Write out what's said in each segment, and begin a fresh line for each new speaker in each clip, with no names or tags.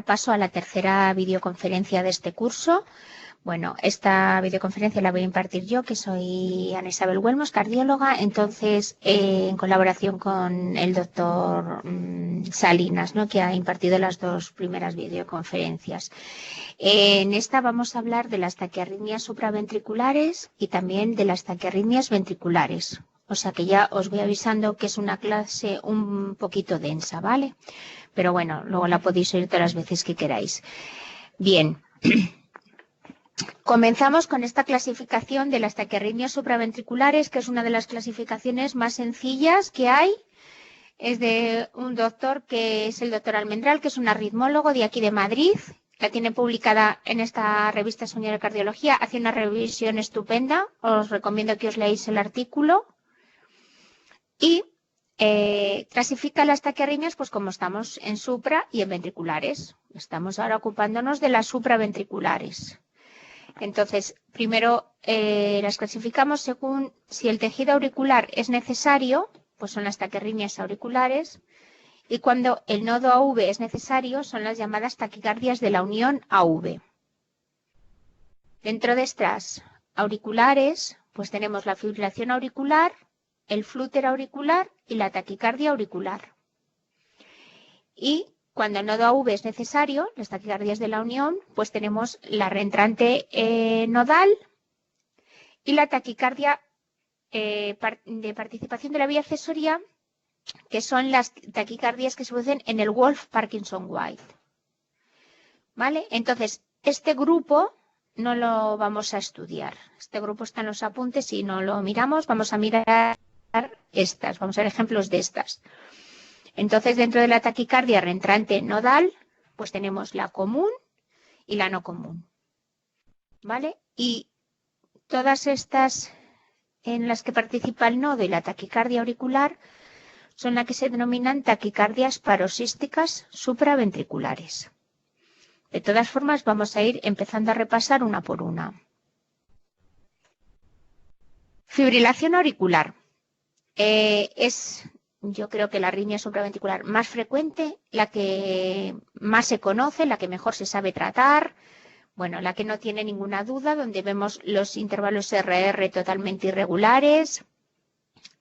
paso a la tercera videoconferencia de este curso. Bueno, esta videoconferencia la voy a impartir yo, que soy Ana Isabel Huelmos, cardióloga, entonces en colaboración con el doctor Salinas, ¿no?, que ha impartido las dos primeras videoconferencias. En esta vamos a hablar de las taquiarritmias supraventriculares y también de las taquiarritmias ventriculares. O sea que ya os voy avisando que es una clase un poquito densa, ¿vale? Pero bueno, luego la podéis oír todas las veces que queráis. Bien. Comenzamos con esta clasificación de las taquiarritmias supraventriculares, que es una de las clasificaciones más sencillas que hay. Es de un doctor que es el doctor Almendral, que es un arritmólogo de aquí de Madrid. La tiene publicada en esta revista Soñar de Cardiología. Hace una revisión estupenda. Os recomiendo que os leáis el artículo. Y clasifica las taquiarritmias pues como estamos en supra y en ventriculares. Estamos ahora ocupándonos de las supraventriculares. Entonces, primero las clasificamos según si el tejido auricular es necesario, pues son las taquiarritmias auriculares, y cuando el nodo AV es necesario, son las llamadas taquicardias de la unión AV. Dentro de estas auriculares, pues tenemos la fibrilación auricular, el flúter auricular y la taquicardia auricular. Y cuando el nodo AV es necesario, las taquicardias de la unión, pues tenemos la reentrante nodal y la taquicardia de participación de la vía accesoria, que son las taquicardias que se producen en el Wolff-Parkinson-White. ¿Vale? Entonces, este grupo no lo vamos a estudiar. Este grupo está en los apuntes y no lo miramos. Vamos a mirar estas, vamos a ver ejemplos de estas. Entonces, dentro de la taquicardia reentrante nodal, pues tenemos la común y la no común, ¿vale? Y todas estas en las que participa el nodo y la taquicardia auricular son las que se denominan taquicardias paroxísticas supraventriculares. De todas formas, vamos a ir empezando a repasar una por una. Fibrilación auricular. Yo creo que la arritmia supraventricular más frecuente, la que más se conoce, la que mejor se sabe tratar, bueno, la que no tiene ninguna duda, donde vemos los intervalos RR totalmente irregulares,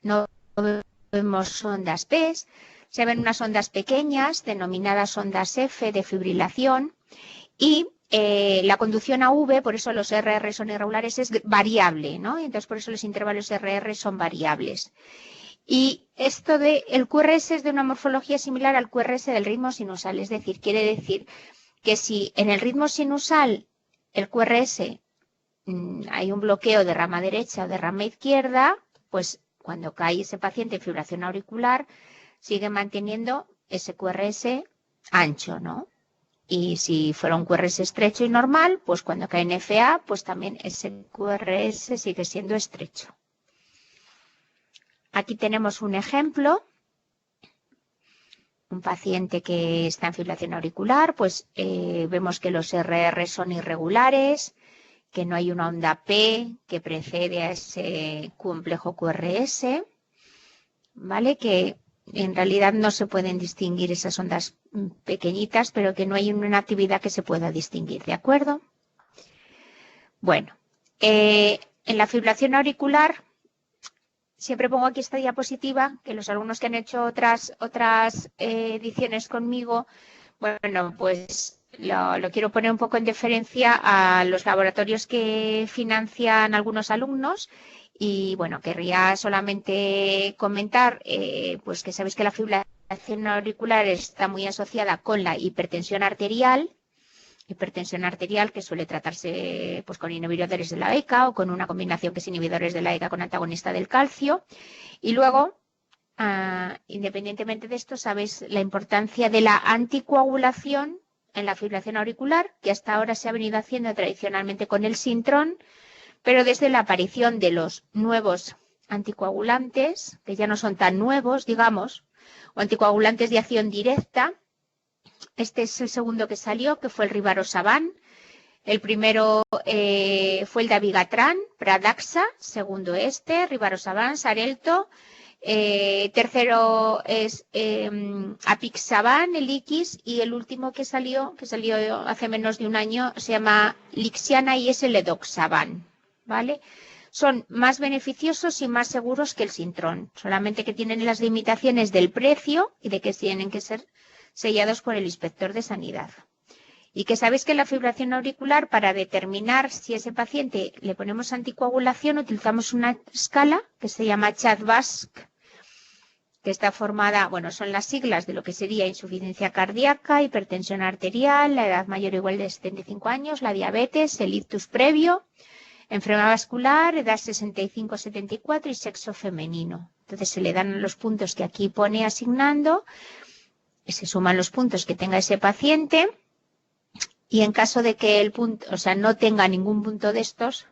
no vemos ondas P, se ven unas ondas pequeñas, denominadas ondas F de fibrilación, y la conducción AV, por eso los RR son irregulares, es variable, ¿no? Entonces, por eso los intervalos RR son variables. Y esto de el QRS es de una morfología similar al QRS del ritmo sinusal, es decir, quiere decir que si en el ritmo sinusal el QRS hay un bloqueo de rama derecha o de rama izquierda, pues cuando cae ese paciente en fibrilación auricular sigue manteniendo ese QRS ancho, ¿no? Y si fuera un QRS estrecho y normal, pues cuando cae en FA, pues también ese QRS sigue siendo estrecho. Aquí tenemos un ejemplo, un paciente que está en fibrilación auricular, pues vemos que los RR son irregulares, que no hay una onda P que precede a ese complejo QRS, ¿vale? Que en realidad no se pueden distinguir esas ondas pequeñitas, pero que no hay una actividad que se pueda distinguir, ¿de acuerdo? Bueno, en la fibrilación auricular, siempre pongo aquí esta diapositiva, que los alumnos que han hecho otras ediciones conmigo, bueno, pues lo quiero poner un poco en deferencia a los laboratorios que financian algunos alumnos. Y bueno, querría solamente comentar, pues que sabéis que la fibrilación auricular está muy asociada con la hipertensión arterial que suele tratarse pues con inhibidores de la ECA o con una combinación que es inhibidores de la ECA con antagonista del calcio. Y luego, independientemente de esto, sabéis la importancia de la anticoagulación en la fibrilación auricular, que hasta ahora se ha venido haciendo tradicionalmente con el Sintrom, pero desde la aparición de los nuevos anticoagulantes, que ya no son tan nuevos, digamos, o anticoagulantes de acción directa. Este es el segundo que salió, que fue el Rivaroxaban. El primero fue el Dabigatran, Pradaxa, segundo este, Rivaroxaban, Xarelto, Tercero es Apixaban, el Iquis, y el último que salió hace menos de un año, se llama Lixiana y es el Edoxaban, ¿vale? Son más beneficiosos y más seguros que el Sintrón, solamente que tienen las limitaciones del precio y de que tienen que ser sellados por el inspector de sanidad. Y que sabéis que la fibrilación auricular, para determinar si a ese paciente le ponemos anticoagulación, utilizamos una escala que se llama CHA2-VASc, que está formada, bueno, son las siglas de lo que sería insuficiencia cardíaca, hipertensión arterial, la edad mayor o igual de 75 años, la diabetes, el ictus previo, enfermedad vascular, edad 65-74 y sexo femenino. Entonces se le dan los puntos que aquí pone asignando, se suman los puntos que tenga ese paciente y en caso de que el punto, o sea, no tenga ningún punto de estos,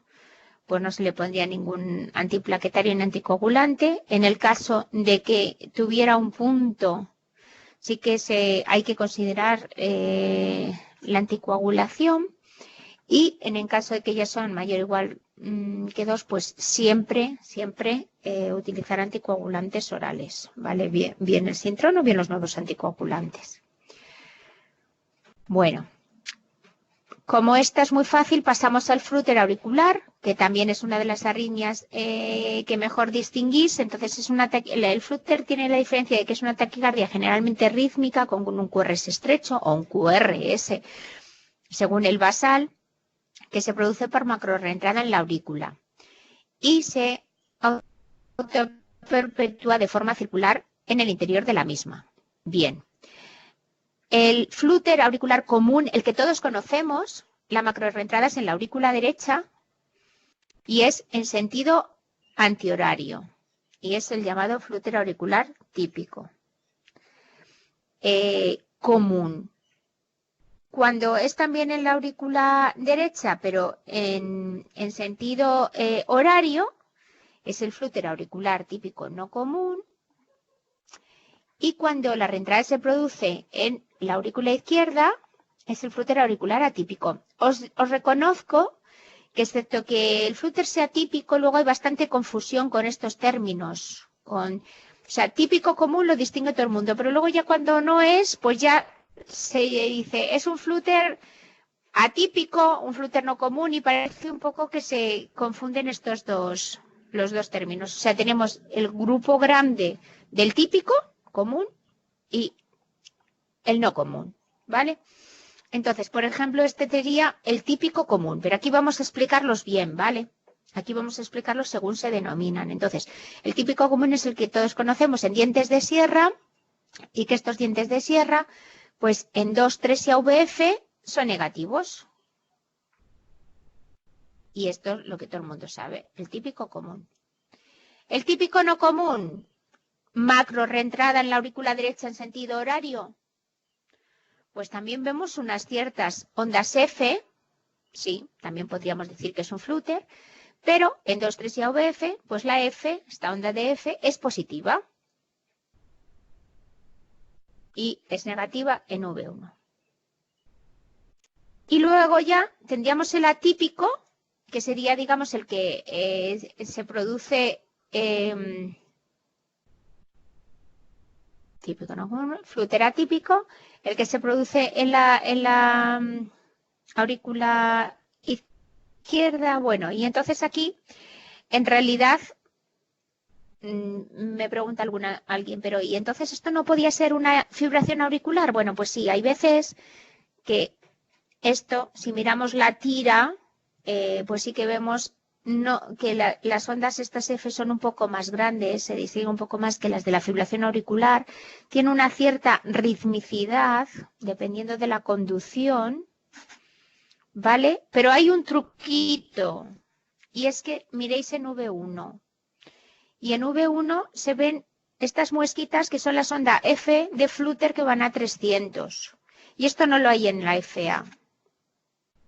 pues no se le pondría ningún antiplaquetario ni anticoagulante. En el caso de que tuviera un punto, sí que hay que considerar la anticoagulación. Y en el caso de que ya son mayor o igual que 2, pues siempre utilizar anticoagulantes orales, ¿vale? Bien el Sintrón o bien los nuevos anticoagulantes. Bueno, como esta es muy fácil, pasamos al flúter auricular, que también es una de las arritmias que mejor distinguís. Entonces, el flúter tiene la diferencia de que es una taquicardia generalmente rítmica con un QRS estrecho o un QRS, según el basal, que se produce por macrorreentrada en la aurícula y se autoperpetúa de forma circular en el interior de la misma. Bien. El flúter auricular común, el que todos conocemos, la macrorreentrada es en la aurícula derecha y es en sentido antihorario y es el llamado flúter auricular típico. Común. Cuando es también en la aurícula derecha, pero en sentido horario, es el flúter auricular típico no común. Y cuando la reentrada se produce en la aurícula izquierda, es el flúter auricular atípico. Os reconozco que excepto que el flúter sea típico, luego hay bastante confusión con estos términos. O sea, típico común lo distingue todo el mundo, pero luego ya cuando no es, pues ya se dice, es un flúter atípico, un flúter no común, y parece un poco que se confunden los dos términos. O sea, tenemos el grupo grande del típico común y el no común, ¿vale? Entonces, por ejemplo, este sería el típico común, pero aquí vamos a explicarlos bien, ¿vale? Aquí vamos a explicarlos según se denominan. Entonces, el típico común es el que todos conocemos en dientes de sierra y que estos dientes de sierra, pues en 2, 3 y AVF son negativos. Y esto es lo que todo el mundo sabe, el típico común. El típico no común, macro reentrada en la aurícula derecha en sentido horario, pues también vemos unas ciertas ondas F, sí, también podríamos decir que es un flúter, pero en 2, 3 y AVF, pues la F, esta onda de F, es positiva y es negativa en V1. Y luego ya tendríamos el atípico, que sería, digamos, el que se produce típico, ¿no? Flúter atípico, el que se produce en la aurícula izquierda. Bueno, y entonces aquí, en realidad, me pregunta alguien, pero ¿y entonces esto no podía ser una fibración auricular? Bueno, pues sí, hay veces que esto, si miramos la tira, pues sí que vemos que las ondas estas F son un poco más grandes, se distinguen un poco más que las de la fibrilación auricular, tiene una cierta ritmicidad dependiendo de la conducción, ¿vale? Pero hay un truquito, y es que miréis en V1, y en V1 se ven estas muesquitas que son las ondas F de flúter que van a 300, y esto no lo hay en la FA,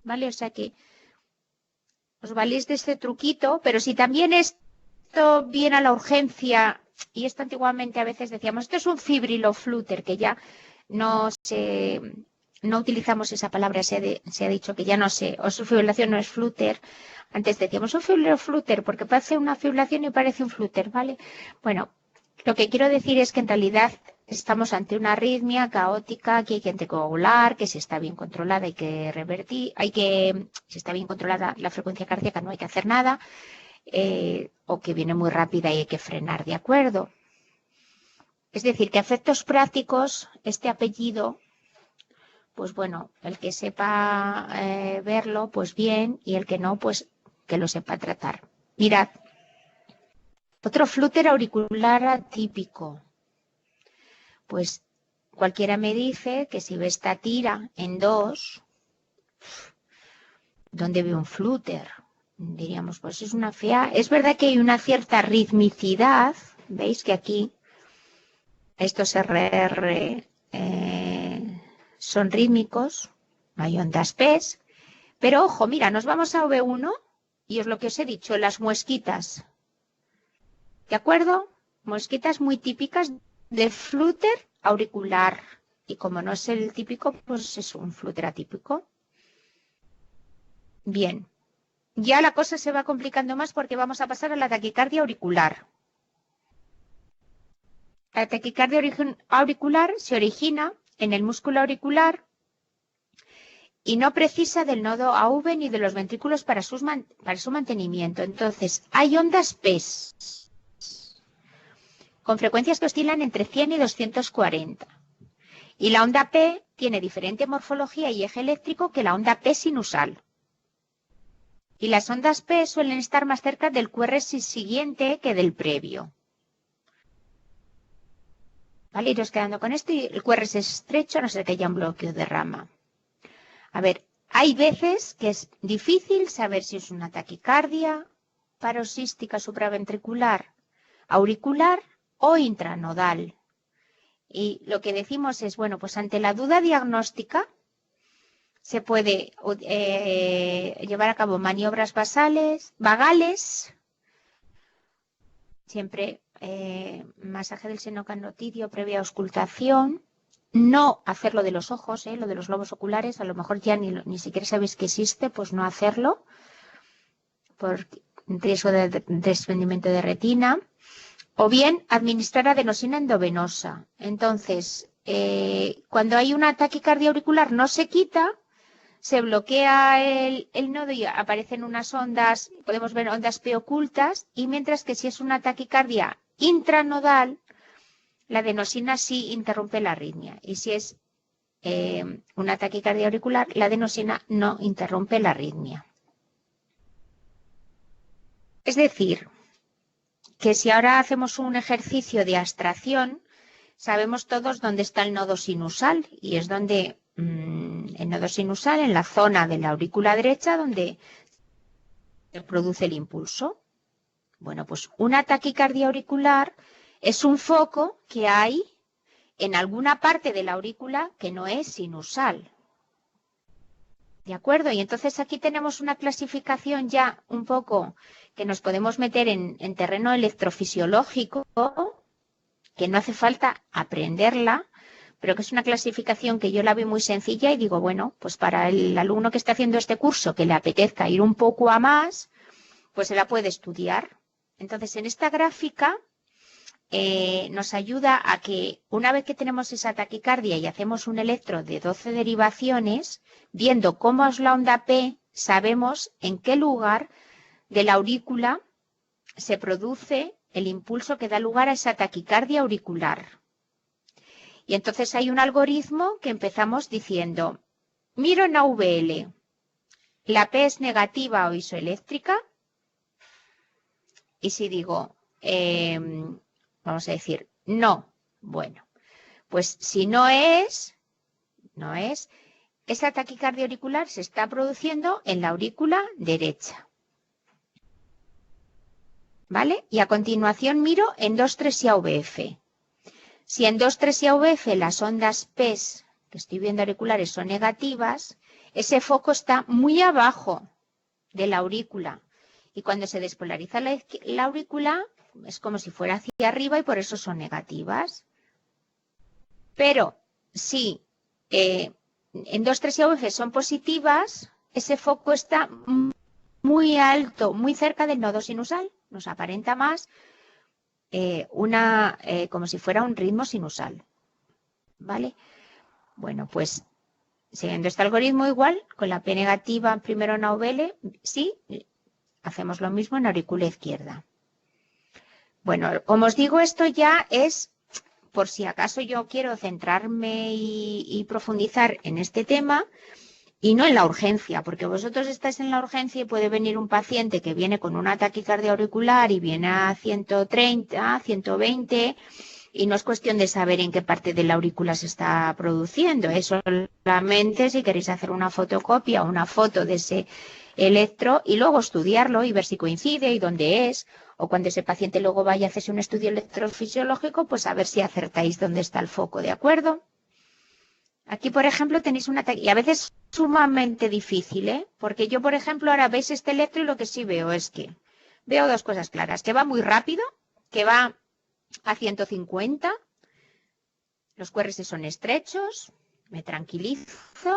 ¿vale? O sea que os valéis de este truquito, pero si también esto viene a la urgencia, y esto antiguamente a veces decíamos, esto es un fibriloflúter, que ya no utilizamos esa palabra, se ha dicho que ya no sé, o su fibrilación no es flúter. Antes decíamos un fibriloflúter porque parece una fibrilación y parece un flúter, ¿vale? Bueno, Lo que quiero decir es que en realidad estamos ante una arritmia caótica que hay que anticoagular, que si está bien controlada hay que revertir, si está bien controlada la frecuencia cardíaca no hay que hacer nada, o que viene muy rápida y hay que frenar, ¿de acuerdo? Es decir, que a efectos prácticos este apellido, pues bueno, el que sepa verlo, pues bien, y el que no, pues que lo sepa tratar. Mirad, otro flúter auricular atípico. Pues cualquiera me dice que si ve esta tira en 2, ¿dónde ve un flúter? Diríamos, pues es una fea. Es verdad que hay una cierta ritmicidad. ¿Veis que aquí estos RR son rítmicos? No hay ondas P's. Pero ojo, mira, nos vamos a V1 y es lo que os he dicho, las muesquitas. ¿De acuerdo? Muesquitas muy típicas de flúter auricular. Y como no es el típico, pues es un flúter atípico. Bien. Ya la cosa se va complicando más porque vamos a pasar a la taquicardia auricular. La taquicardia auricular se origina en el músculo auricular y no precisa del nodo AV ni de los ventrículos para su mantenimiento. Entonces, hay ondas P con frecuencias que oscilan entre 100 y 240. Y la onda P tiene diferente morfología y eje eléctrico que la onda P sinusal. Y las ondas P suelen estar más cerca del QRS siguiente que del previo. ¿Vale? Iros quedando con esto y el QRS es estrecho, a no ser que haya un bloqueo de rama. A ver, hay veces que es difícil saber si es una taquicardia paroxística supraventricular, auricular o intranodal. Y lo que decimos es, bueno, pues ante la duda diagnóstica se puede llevar a cabo maniobras vagales, siempre masaje del seno canotidio previa auscultación, no hacerlo de los ojos, lo de los globos oculares, a lo mejor ya ni siquiera sabéis que existe, pues no hacerlo, por riesgo de desprendimiento de retina, o bien administrar adenosina endovenosa. Entonces, cuando hay una taquicardia auricular no se quita, se bloquea el nodo y aparecen unas ondas, podemos ver ondas P ocultas, y mientras que si es una taquicardia intranodal, la adenosina sí interrumpe la arritmia. Y si es una taquicardia auricular, la adenosina no interrumpe la arritmia. Es decir, que si ahora hacemos un ejercicio de abstracción, sabemos todos dónde está el nodo sinusal, y es donde el nodo sinusal, en la zona de la aurícula derecha, donde se produce el impulso. Bueno, pues una taquicardia auricular es un foco que hay en alguna parte de la aurícula que no es sinusal. ¿De acuerdo? Y entonces aquí tenemos una clasificación ya un poco que nos podemos meter en terreno electrofisiológico, que no hace falta aprenderla, pero que es una clasificación que yo la veo muy sencilla y digo, bueno, pues para el alumno que está haciendo este curso que le apetezca ir un poco a más, pues se la puede estudiar. Entonces, en esta gráfica nos ayuda a que una vez que tenemos esa taquicardia y hacemos un electro de 12 derivaciones, viendo cómo es la onda P, sabemos en qué lugar de la aurícula se produce el impulso que da lugar a esa taquicardia auricular. Y entonces hay un algoritmo que empezamos diciendo, miro en AVL, la P es negativa o isoeléctrica, y si digo, vamos a decir, no, bueno, pues si no es, esa taquicardia auricular se está produciendo en la aurícula derecha. ¿Vale? Y a continuación miro en 2,3 y AVF. Si en 2,3 y AVF las ondas P que estoy viendo auriculares son negativas, ese foco está muy abajo de la aurícula. Y cuando se despolariza la aurícula, es como si fuera hacia arriba y por eso son negativas. Pero si en 2,3 y AVF son positivas, ese foco está muy alto, muy cerca del nodo sinusal, nos aparenta más, como si fuera un ritmo sinusal, ¿vale? Bueno, pues siguiendo este algoritmo igual, con la P negativa primero en AVL, sí, hacemos lo mismo en aurícula izquierda. Bueno, como os digo, esto ya es por si acaso yo quiero centrarme y profundizar en este tema y no en la urgencia, porque vosotros estáis en la urgencia y puede venir un paciente que viene con una taquicardia auricular y viene a 130, 120 y no es cuestión de saber en qué parte de la aurícula se está produciendo, es solamente si queréis hacer una fotocopia o una foto de ese electro y luego estudiarlo y ver si coincide y dónde es, o cuando ese paciente luego vaya a hacerse un estudio electrofisiológico, pues a ver si acertáis dónde está el foco, ¿de acuerdo? Aquí, por ejemplo, tenéis una y a veces sumamente difícil, ¿eh? Porque yo, por ejemplo, ahora veis este electro y lo que sí veo es que veo dos cosas claras, que va muy rápido, que va a 150, los QRS son estrechos, me tranquilizo,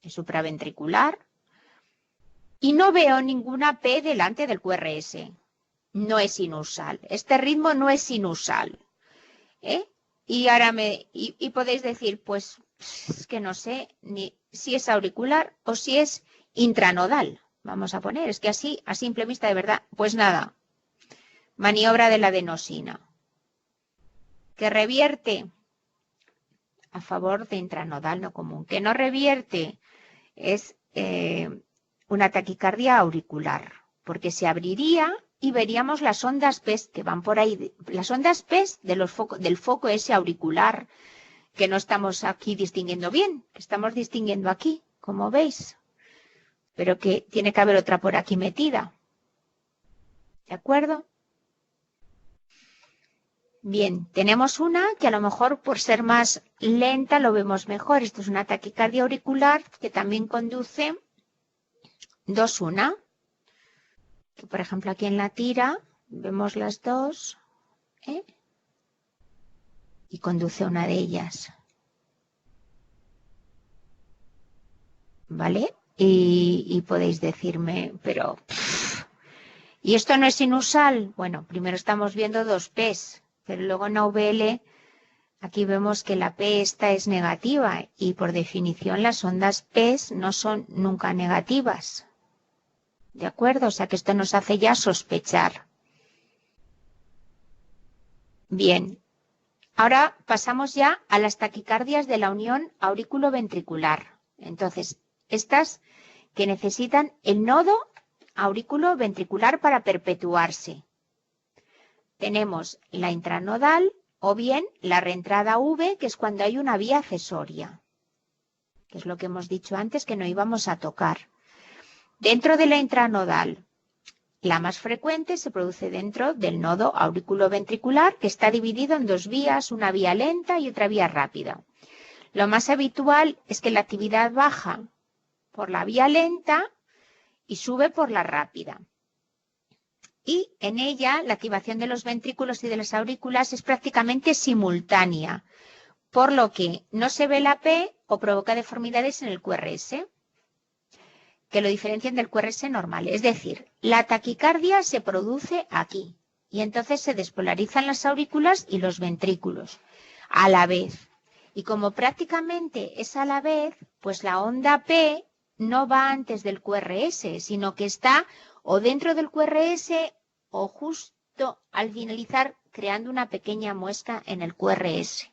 es supraventricular, y no veo ninguna P delante del QRS. No es sinusal. Este ritmo no es sinusal. ¿Eh? Y ahora y podéis decir, pues, es que no sé ni si es auricular o si es intranodal. Vamos a poner, es que así, a simple vista, de verdad, pues nada. Maniobra de la adenosina. Que revierte a favor de intranodal no común. Que no revierte es una taquicardia auricular, porque se abriría y veríamos las ondas PES que van por ahí, las ondas PES del foco ese auricular que no estamos aquí distinguiendo bien, que estamos distinguiendo aquí, como veis, pero que tiene que haber otra por aquí metida. ¿De acuerdo? Bien, tenemos una que a lo mejor por ser más lenta lo vemos mejor. Esto es una taquicardia auricular que también conduce 2-1. Que por ejemplo aquí en la tira vemos las dos, ¿eh? Y conduce una de ellas, ¿vale? Y podéis decirme, pero ¿y esto no es sinusal? Bueno, primero estamos viendo dos P's, pero luego en AVL aquí vemos que la P esta es negativa y por definición las ondas P's no son nunca negativas. ¿De acuerdo? O sea que esto nos hace ya sospechar. Bien. Ahora pasamos ya a las taquicardias de la unión aurículo-ventricular. Entonces, estas que necesitan el nodo aurículo-ventricular para perpetuarse. Tenemos la intranodal o bien la reentrada V, que es cuando hay una vía accesoria, que es lo que hemos dicho antes que no íbamos a tocar. Dentro de la intranodal, la más frecuente se produce dentro del nodo auriculoventricular, que está dividido en dos vías, una vía lenta y otra vía rápida. Lo más habitual es que la actividad baja por la vía lenta y sube por la rápida. Y en ella la activación de los ventrículos y de las aurículas es prácticamente simultánea, por lo que no se ve la P o provoca deformidades en el QRS, que lo diferencian del QRS normal. Es decir, la taquicardia se produce aquí y entonces se despolarizan las aurículas y los ventrículos a la vez. Y como prácticamente es a la vez, pues la onda P no va antes del QRS, sino que está o dentro del QRS o justo al finalizar creando una pequeña muesca en el QRS.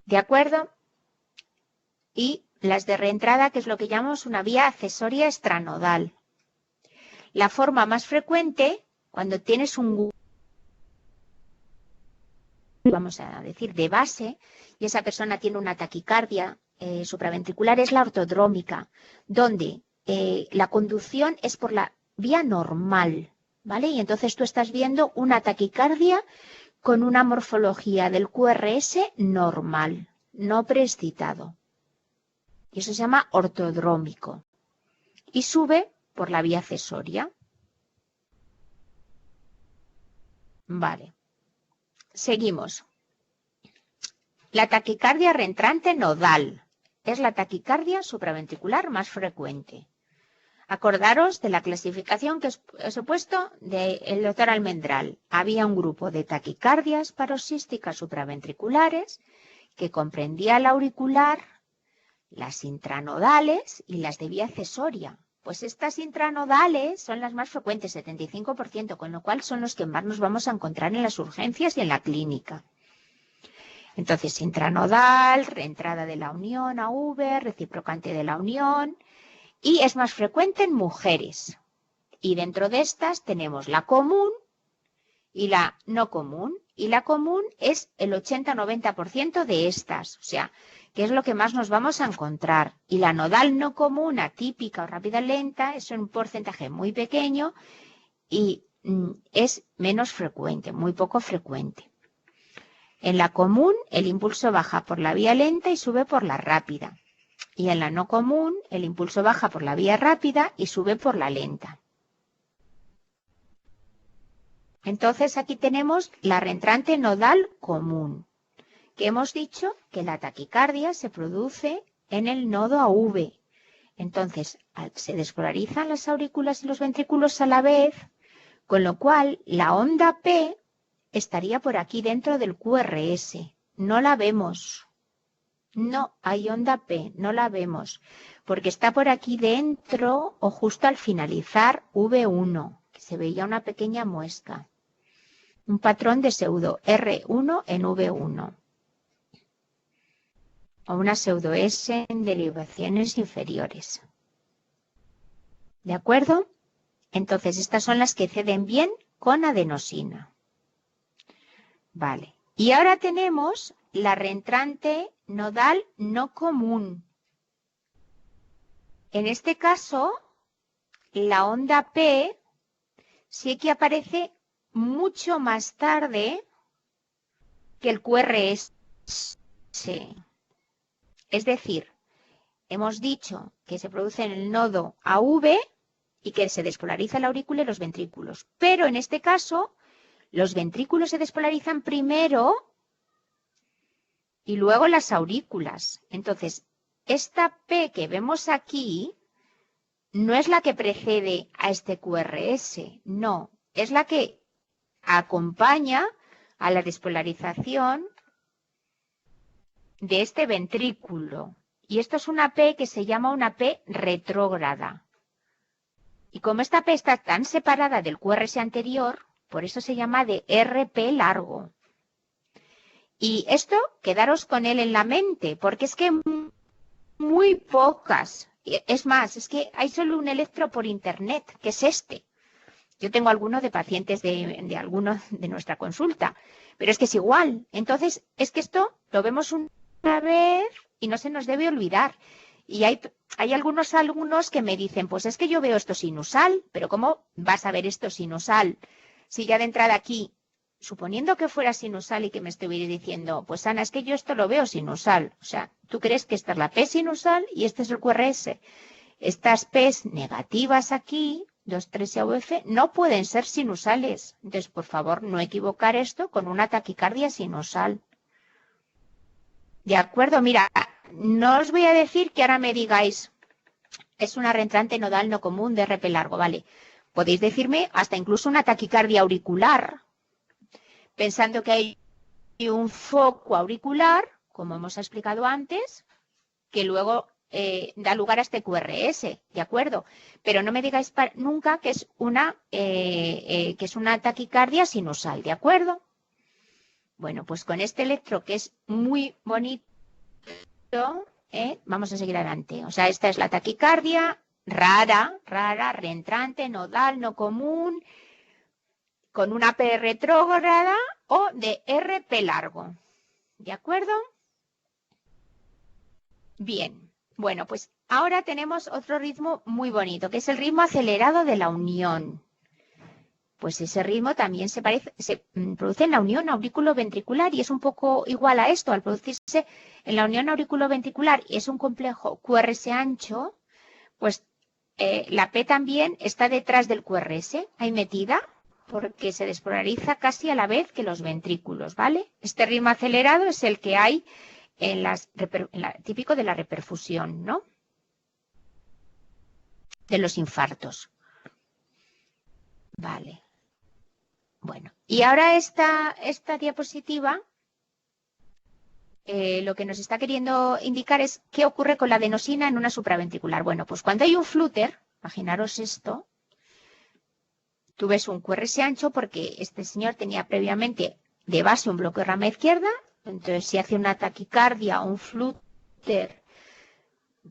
¿De acuerdo? Y las de reentrada, que es lo que llamamos una vía accesoria extranodal. La forma más frecuente, cuando tienes un, vamos a decir, de base, y esa persona tiene una taquicardia supraventricular, es la ortodrómica, donde la conducción es por la vía normal, ¿vale? Y entonces tú estás viendo una taquicardia con una morfología del QRS normal, no preexcitado. Y eso se llama ortodrómico. Y sube por la vía accesoria. Vale. Seguimos. La taquicardia reentrante nodal es la taquicardia supraventricular más frecuente. Acordaros de la clasificación que os he puesto del doctor Almendral. Había un grupo de taquicardias paroxísticas supraventriculares que comprendía la auricular, las intranodales y las de vía accesoria. Pues estas intranodales son las más frecuentes, 75%, con lo cual son los que más nos vamos a encontrar en las urgencias y en la clínica. Entonces, intranodal, reentrada de la unión AV, reciprocante de la unión, y es más frecuente en mujeres. Y dentro de estas tenemos la común y la no común. Y la común es el 80-90% de estas, o sea, que es lo que más nos vamos a encontrar. Y la nodal no común, atípica o rápida lenta, es un porcentaje muy pequeño y es menos frecuente, muy poco frecuente. En la común, el impulso baja por la vía lenta y sube por la rápida. Y en la no común, el impulso baja por la vía rápida y sube por la lenta. Entonces aquí tenemos la reentrante nodal común, que hemos dicho que la taquicardia se produce en el nodo AV. Entonces se despolarizan las aurículas y los ventrículos a la vez, con lo cual la onda P estaría por aquí dentro del QRS. No la vemos. No hay onda P, no la vemos, porque está por aquí dentro o justo al finalizar V1, que se veía una pequeña muesca. Un patrón de pseudo R1 en V1. O una pseudo S en derivaciones inferiores. ¿De acuerdo? Entonces, estas son las que ceden bien con adenosina. Vale. Y ahora tenemos la reentrante nodal no común. En este caso, la onda P sí que aparece mucho más tarde que el QRS. Es decir, hemos dicho que se produce en el nodo AV y que se despolariza la aurícula y los ventrículos. Pero en este caso, los ventrículos se despolarizan primero y luego las aurículas. Entonces, esta P que vemos aquí no es la que precede a este QRS, no, es la que acompaña a la despolarización de este ventrículo. Y esto es una P que se llama una P retrógrada. Y como esta P está tan separada del QRS anterior, por eso se llama de RP largo. Y esto, quedaros con él en la mente, porque es que muy pocas, es más, es que hay solo un electro por internet, que es este. Yo tengo algunos de pacientes de algunos de nuestra consulta, pero es que es igual. Entonces, es que esto lo vemos una vez y no se nos debe olvidar. Y hay algunos alumnos que me dicen, pues es que yo veo esto sinusal, pero ¿cómo vas a ver esto sinusal? Si ya de entrada aquí, suponiendo que fuera sinusal y que me estuviera diciendo, pues Ana, es que yo esto lo veo sinusal. O sea, tú crees que esta es la P sinusal y este es el QRS. Estas P's negativas aquí, 2, 3 y AVF, no pueden ser sinusales. Entonces, por favor, no equivocar esto con una taquicardia sinusal. De acuerdo, mira, no os voy a decir que ahora me digáis, es una reentrante nodal no común de RP largo, vale. Podéis decirme hasta incluso una taquicardia auricular, pensando que hay un foco auricular, como hemos explicado antes, que luego da lugar a este QRS, ¿de acuerdo? Pero no me digáis nunca que es una taquicardia sinusal, ¿de acuerdo? Bueno, pues con este electro que es muy bonito, vamos a seguir adelante. O sea, esta es la taquicardia rara, reentrante, nodal, no común, con una P retrógrada o de RP largo. ¿De acuerdo? Bien. Bueno, pues ahora tenemos otro ritmo muy bonito, que es el ritmo acelerado de la unión. Pues ese ritmo también se produce en la unión auriculoventricular y es un poco igual a esto. Al producirse en la unión auriculoventricular y es un complejo QRS ancho, pues la P también está detrás del QRS, ahí metida, porque se despolariza casi a la vez que los ventrículos, ¿vale? Este ritmo acelerado es el que hay típico de la reperfusión, ¿no? de los infartos. Vale. Bueno, y ahora esta diapositiva lo que nos está queriendo indicar es qué ocurre con la adenosina en una supraventricular. Bueno, pues cuando hay un flúter, imaginaros esto, tú ves un QRS ancho porque este señor tenía previamente de base un bloqueo de rama izquierda, entonces si hace una taquicardia o un flúter,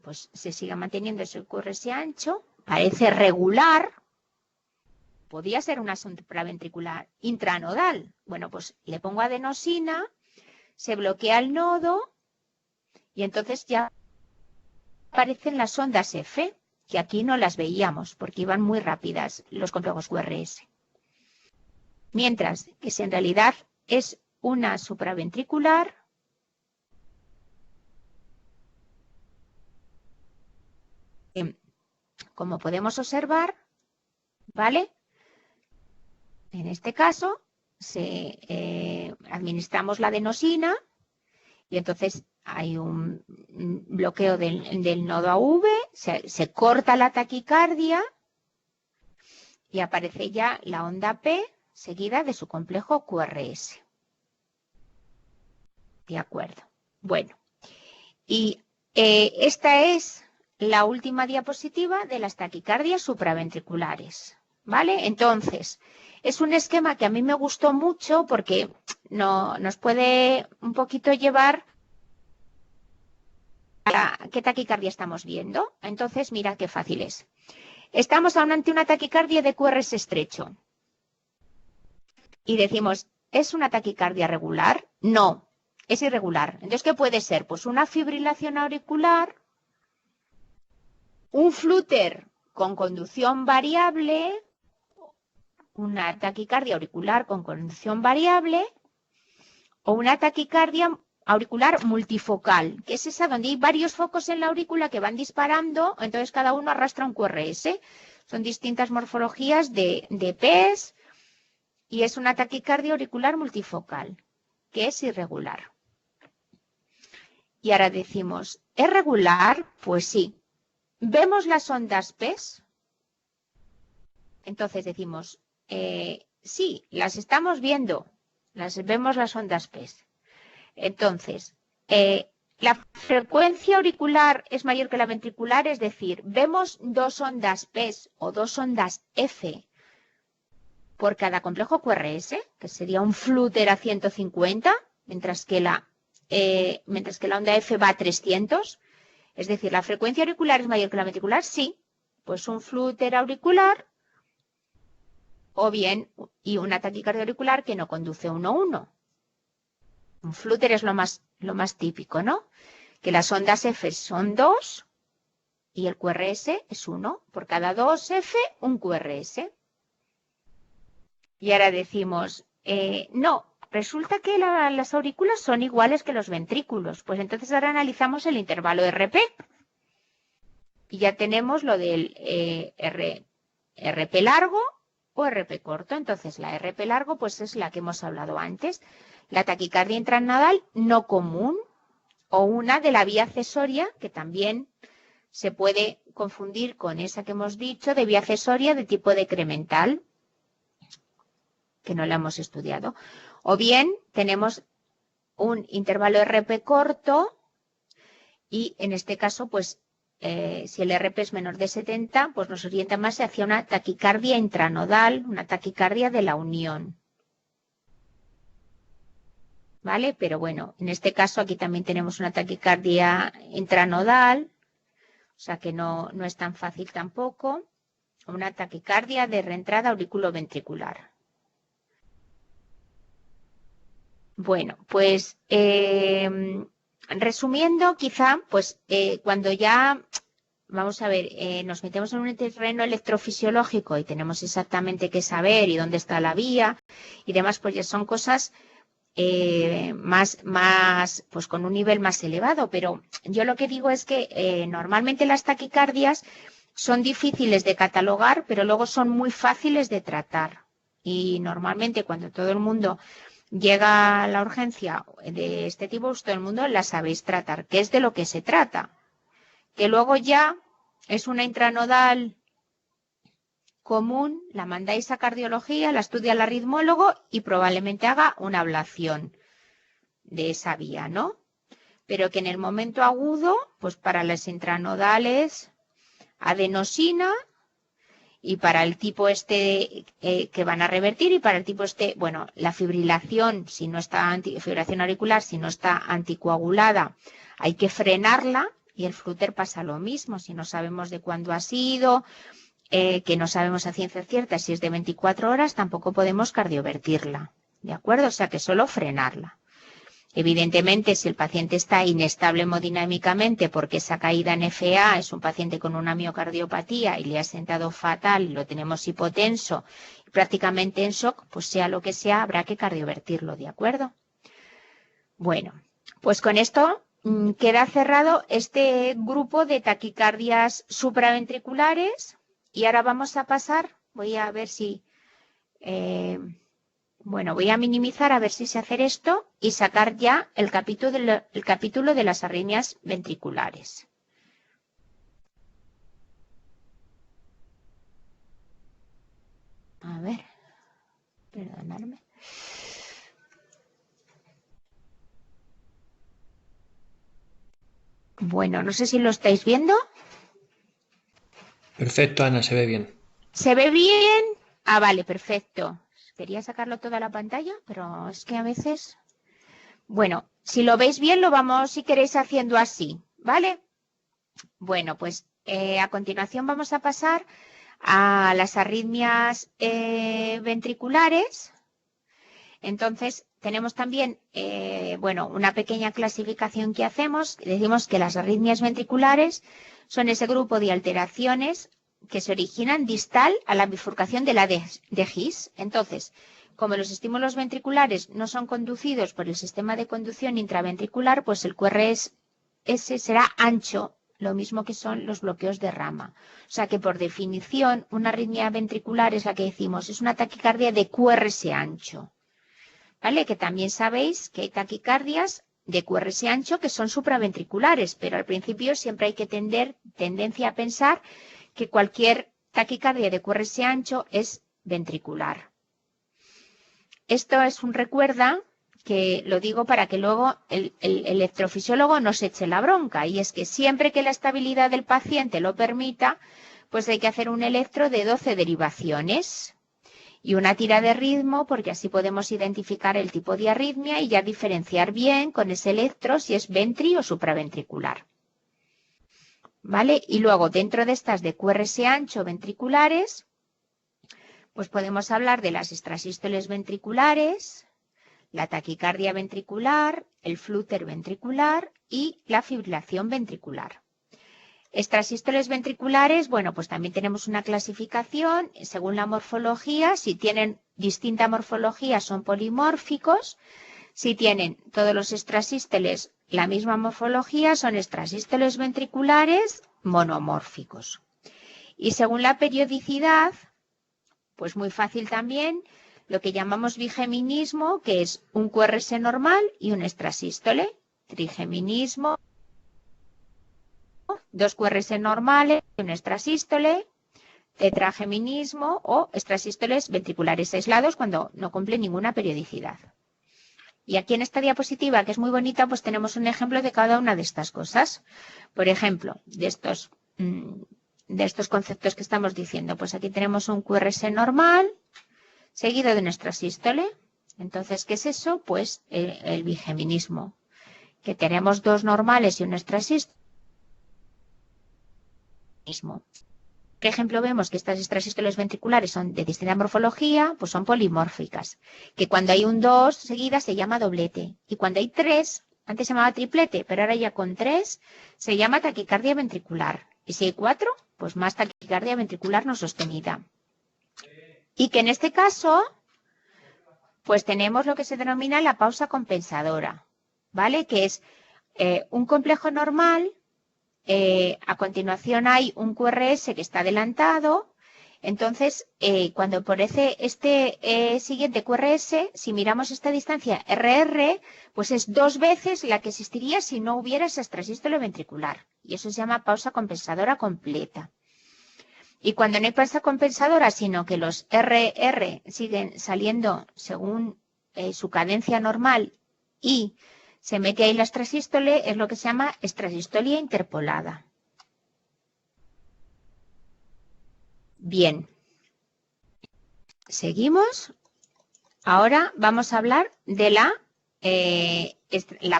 pues se sigue manteniendo ese QRS ancho, parece regular, podía ser una supraventricular intranodal. Bueno, pues le pongo adenosina, se bloquea el nodo y entonces ya aparecen las ondas F, que aquí no las veíamos porque iban muy rápidas los complejos QRS. Mientras que si en realidad es una supraventricular, como podemos observar, ¿vale? En este caso, administramos la adenosina y entonces hay un bloqueo del nodo AV, se corta la taquicardia y aparece ya la onda P seguida de su complejo QRS. De acuerdo. Bueno, y esta es la última diapositiva de las taquicardias supraventriculares, ¿vale? Entonces, es un esquema que a mí me gustó mucho porque nos puede un poquito llevar a qué taquicardia estamos viendo. Entonces, mira qué fácil es. Estamos ante una taquicardia de QRS estrecho. Y decimos, ¿es una taquicardia regular? No, es irregular. Entonces, ¿qué puede ser? Pues una fibrilación auricular, un flúter con conducción variable, una taquicardia auricular con conducción variable o una taquicardia auricular multifocal, que es esa donde hay varios focos en la aurícula que van disparando, entonces cada uno arrastra un QRS. Son distintas morfologías de PES y es una taquicardia auricular multifocal, que es irregular. Y ahora decimos, ¿es regular? Pues sí. ¿Vemos las ondas PES? Entonces decimos, sí, las estamos viendo, vemos las ondas PES. Entonces, la frecuencia auricular es mayor que la ventricular, es decir, vemos dos ondas PES o dos ondas F por cada complejo QRS, que sería un flúter a 150, mientras que la onda F va a 300. Es decir, ¿la frecuencia auricular es mayor que la ventricular? Sí, pues un flúter auricular o bien y una taquicardia auricular que no conduce 1-1. Un flúter es lo más típico, ¿no? Que las ondas F son 2 y el QRS es 1. Por cada 2 F, un QRS. Y ahora decimos, no, resulta que las aurículas son iguales que los ventrículos. Pues entonces ahora analizamos el intervalo RP. Y ya tenemos lo del RP largo o RP corto. Entonces la RP largo pues es la que hemos hablado antes. La taquicardia intranodal no común o una de la vía accesoria que también se puede confundir con esa que hemos dicho de vía accesoria de tipo decremental, que no la hemos estudiado. O bien tenemos un intervalo RP corto y en este caso pues si el RP es menor de 70 pues nos orienta más hacia una taquicardia intranodal, una taquicardia de la unión. ¿Vale? Pero bueno, en este caso aquí también tenemos una taquicardia intranodal, o sea que no es tan fácil tampoco. Una taquicardia de reentrada auriculoventricular. Bueno, pues resumiendo, quizá, pues cuando ya, vamos a ver, nos metemos en un terreno electrofisiológico y tenemos exactamente qué saber y dónde está la vía y demás, pues ya son cosas pues con un nivel más elevado. Pero yo lo que digo es que normalmente las taquicardias son difíciles de catalogar, pero luego son muy fáciles de tratar. Y normalmente cuando todo el mundo llega a la urgencia de este tipo, pues todo el mundo la sabéis tratar, que es de lo que se trata. Que luego ya es una intranodal común, la mandáis a cardiología, la estudia el arritmólogo y probablemente haga una ablación de esa vía, ¿no? Pero que en el momento agudo, pues para las intranodales, adenosina, y para el tipo este que van a revertir, y para el tipo este, bueno, la fibrilación, si no está fibrilación auricular, si no está anticoagulada, hay que frenarla, y el flúter pasa lo mismo, si no sabemos de cuándo ha sido, que no sabemos a ciencia cierta si es de 24 horas, tampoco podemos cardiovertirla, ¿de acuerdo? O sea que solo frenarla. Evidentemente, si el paciente está inestable hemodinámicamente porque esa caída en FA es un paciente con una miocardiopatía y le ha sentado fatal y lo tenemos hipotenso y prácticamente en shock, pues sea lo que sea, habrá que cardiovertirlo, ¿de acuerdo? Bueno, pues con esto queda cerrado este grupo de taquicardias supraventriculares y ahora vamos a pasar, voy a ver si... Bueno, voy a minimizar a ver si sé hacer esto y sacar ya el capítulo de las arritmias ventriculares. A ver, perdonadme. Bueno, no sé si lo estáis viendo.
Perfecto, Ana, se ve bien.
¿Se ve bien? Ah, vale, perfecto. Quería sacarlo toda la pantalla, pero es que a veces... Bueno, si lo veis bien, lo vamos, si queréis, haciendo así, ¿vale? Bueno, pues a continuación vamos a pasar a las arritmias ventriculares. Entonces, tenemos también, bueno, una pequeña clasificación que hacemos. Decimos que las arritmias ventriculares son ese grupo de alteraciones que se originan distal a la bifurcación de la de His. Entonces, como los estímulos ventriculares no son conducidos por el sistema de conducción intraventricular, pues el QRS será ancho, lo mismo que son los bloqueos de rama. O sea que por definición una arritmia ventricular es la que decimos, es una taquicardia de QRS ancho. ¿Vale? Que también sabéis que hay taquicardias de QRS ancho que son supraventriculares, pero al principio siempre hay que tendencia a pensar que cualquier taquicardia de QRS ancho es ventricular. Esto es un recuerda que lo digo para que luego el electrofisiólogo no se eche la bronca, y es que siempre que la estabilidad del paciente lo permita, pues hay que hacer un electro de 12 derivaciones y una tira de ritmo, porque así podemos identificar el tipo de arritmia y ya diferenciar bien con ese electro si es ventri o supraventricular. ¿Vale? Y luego dentro de estas de QRS ancho ventriculares, pues podemos hablar de las extrasístoles ventriculares, la taquicardia ventricular, el flúter ventricular y la fibrilación ventricular. Extrasístoles ventriculares, bueno, pues también tenemos una clasificación según la morfología. Si tienen distinta morfología son polimórficos. Si tienen todos los extrasístoles la misma morfología son extrasístoles ventriculares monomórficos. Y según la periodicidad, pues muy fácil también, lo que llamamos bigeminismo, que es un QRS normal y un extrasístole, trigeminismo, dos QRS normales y un extrasístole, tetrageminismo o extrasístoles ventriculares aislados cuando no cumplen ninguna periodicidad. Y aquí en esta diapositiva, que es muy bonita, pues tenemos un ejemplo de cada una de estas cosas. Por ejemplo, de estos conceptos que estamos diciendo, pues aquí tenemos un QRS normal seguido de un extrasístole. Entonces, ¿qué es eso? Pues el bigeminismo, que tenemos dos normales y un extrasístole. Por ejemplo, vemos que estas extrasístoles ventriculares son de distinta morfología, pues son polimórficas, que cuando hay un 2 seguidas se llama doblete, y cuando hay 3, antes se llamaba triplete, pero ahora ya con 3 se llama taquicardia ventricular, y si hay 4, pues más taquicardia ventricular no sostenida. Y que en este caso, pues tenemos lo que se denomina la pausa compensadora, ¿vale? Que es un complejo normal. A continuación hay un QRS que está adelantado. Entonces, cuando aparece este siguiente QRS, si miramos esta distancia RR, pues es 2 veces la que existiría si no hubiera esa extrasístole ventricular. Y eso se llama pausa compensadora completa. Y cuando no hay fuerza compensadora, sino que los RR siguen saliendo según su cadencia normal y se mete ahí la extrasístole, es lo que se llama extrasistolia interpolada. Bien. Seguimos. Ahora vamos a hablar de la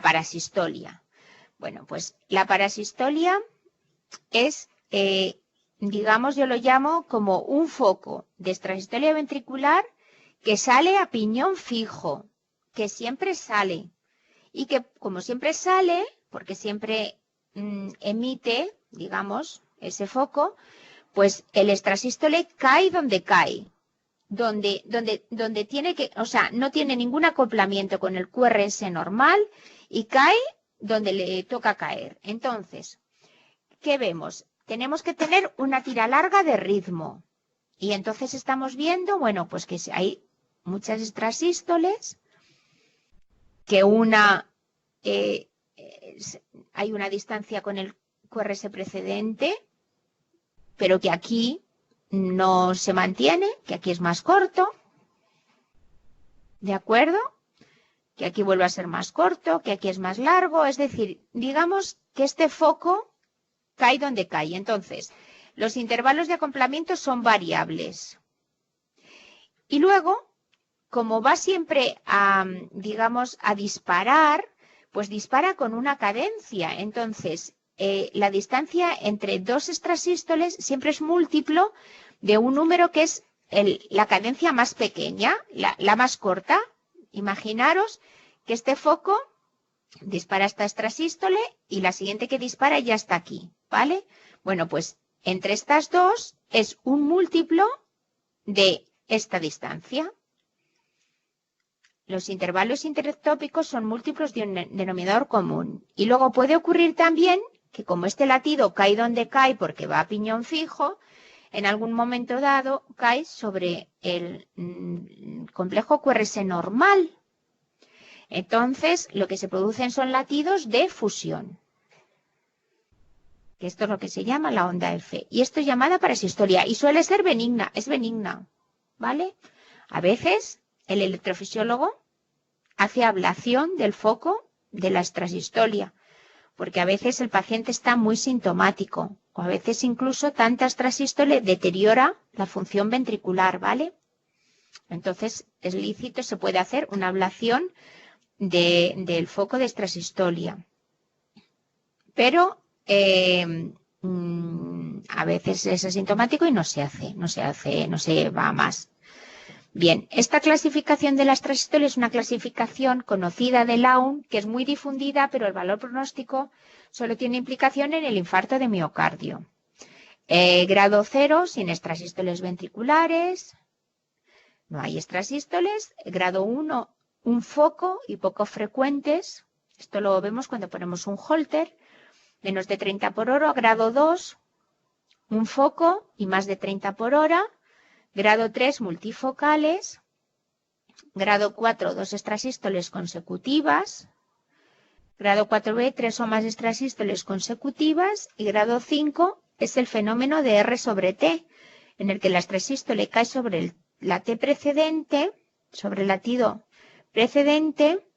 parasistolia. Bueno, pues la parasistolia es, digamos, yo lo llamo como un foco de extrasistolia ventricular que sale a piñón fijo, que siempre sale. Y que como siempre sale, porque siempre emite, digamos, ese foco, pues el extrasístole cae donde cae. Donde tiene que, o sea, no tiene ningún acoplamiento con el QRS normal y cae donde le toca caer. Entonces, ¿qué vemos? Tenemos que tener una tira larga de ritmo. Y entonces estamos viendo, bueno, pues que hay muchas extrasístoles, que hay una distancia con el QRS precedente, pero que aquí no se mantiene, que aquí es más corto, ¿de acuerdo? Que aquí vuelve a ser más corto, que aquí es más largo, es decir, digamos que este foco cae donde cae. Entonces, los intervalos de acoplamiento son variables. Y luego, como va siempre a, digamos, a disparar, pues dispara con una cadencia. Entonces, la distancia entre dos extrasístoles siempre es múltiplo de un número que es la cadencia más pequeña, la más corta. Imaginaros que este foco dispara esta extrasístole y la siguiente que dispara ya está aquí, ¿vale? Bueno, pues entre estas dos es un múltiplo de esta distancia. Los intervalos interectópicos son múltiplos de un denominador común. Y luego puede ocurrir también que como este latido cae donde cae porque va a piñón fijo, en algún momento dado cae sobre el complejo QRS normal. Entonces, lo que se producen son latidos de fusión. Que esto es lo que se llama la onda F. Y esto es llamada parasistolia y suele ser benigna, es benigna, ¿vale? A veces el electrofisiólogo hace ablación del foco de la extrasistolia, porque a veces el paciente está muy sintomático, o a veces incluso tanta extrasístole deteriora la función ventricular, ¿vale? Entonces es lícito, se puede hacer una ablación del foco de extrasistolia. Pero a veces es asintomático y no se va más. Bien, esta clasificación de la extrasístole es una clasificación conocida de Laun, que es muy difundida, pero el valor pronóstico solo tiene implicación en el infarto de miocardio. Grado 0, sin extrasístoles ventriculares, no hay extrasístoles. Grado 1, un foco y poco frecuentes. Esto lo vemos cuando ponemos un Holter, menos de 30 por hora. Grado 2, un foco y más de 30 por hora. Grado 3, multifocales. Grado 4, 2 extrasístoles consecutivas. Grado 4B, 3 o más extrasístoles consecutivas. Y grado 5 es el fenómeno de R sobre T, en el que la extrasístole cae sobre la T precedente, sobre el latido precedente,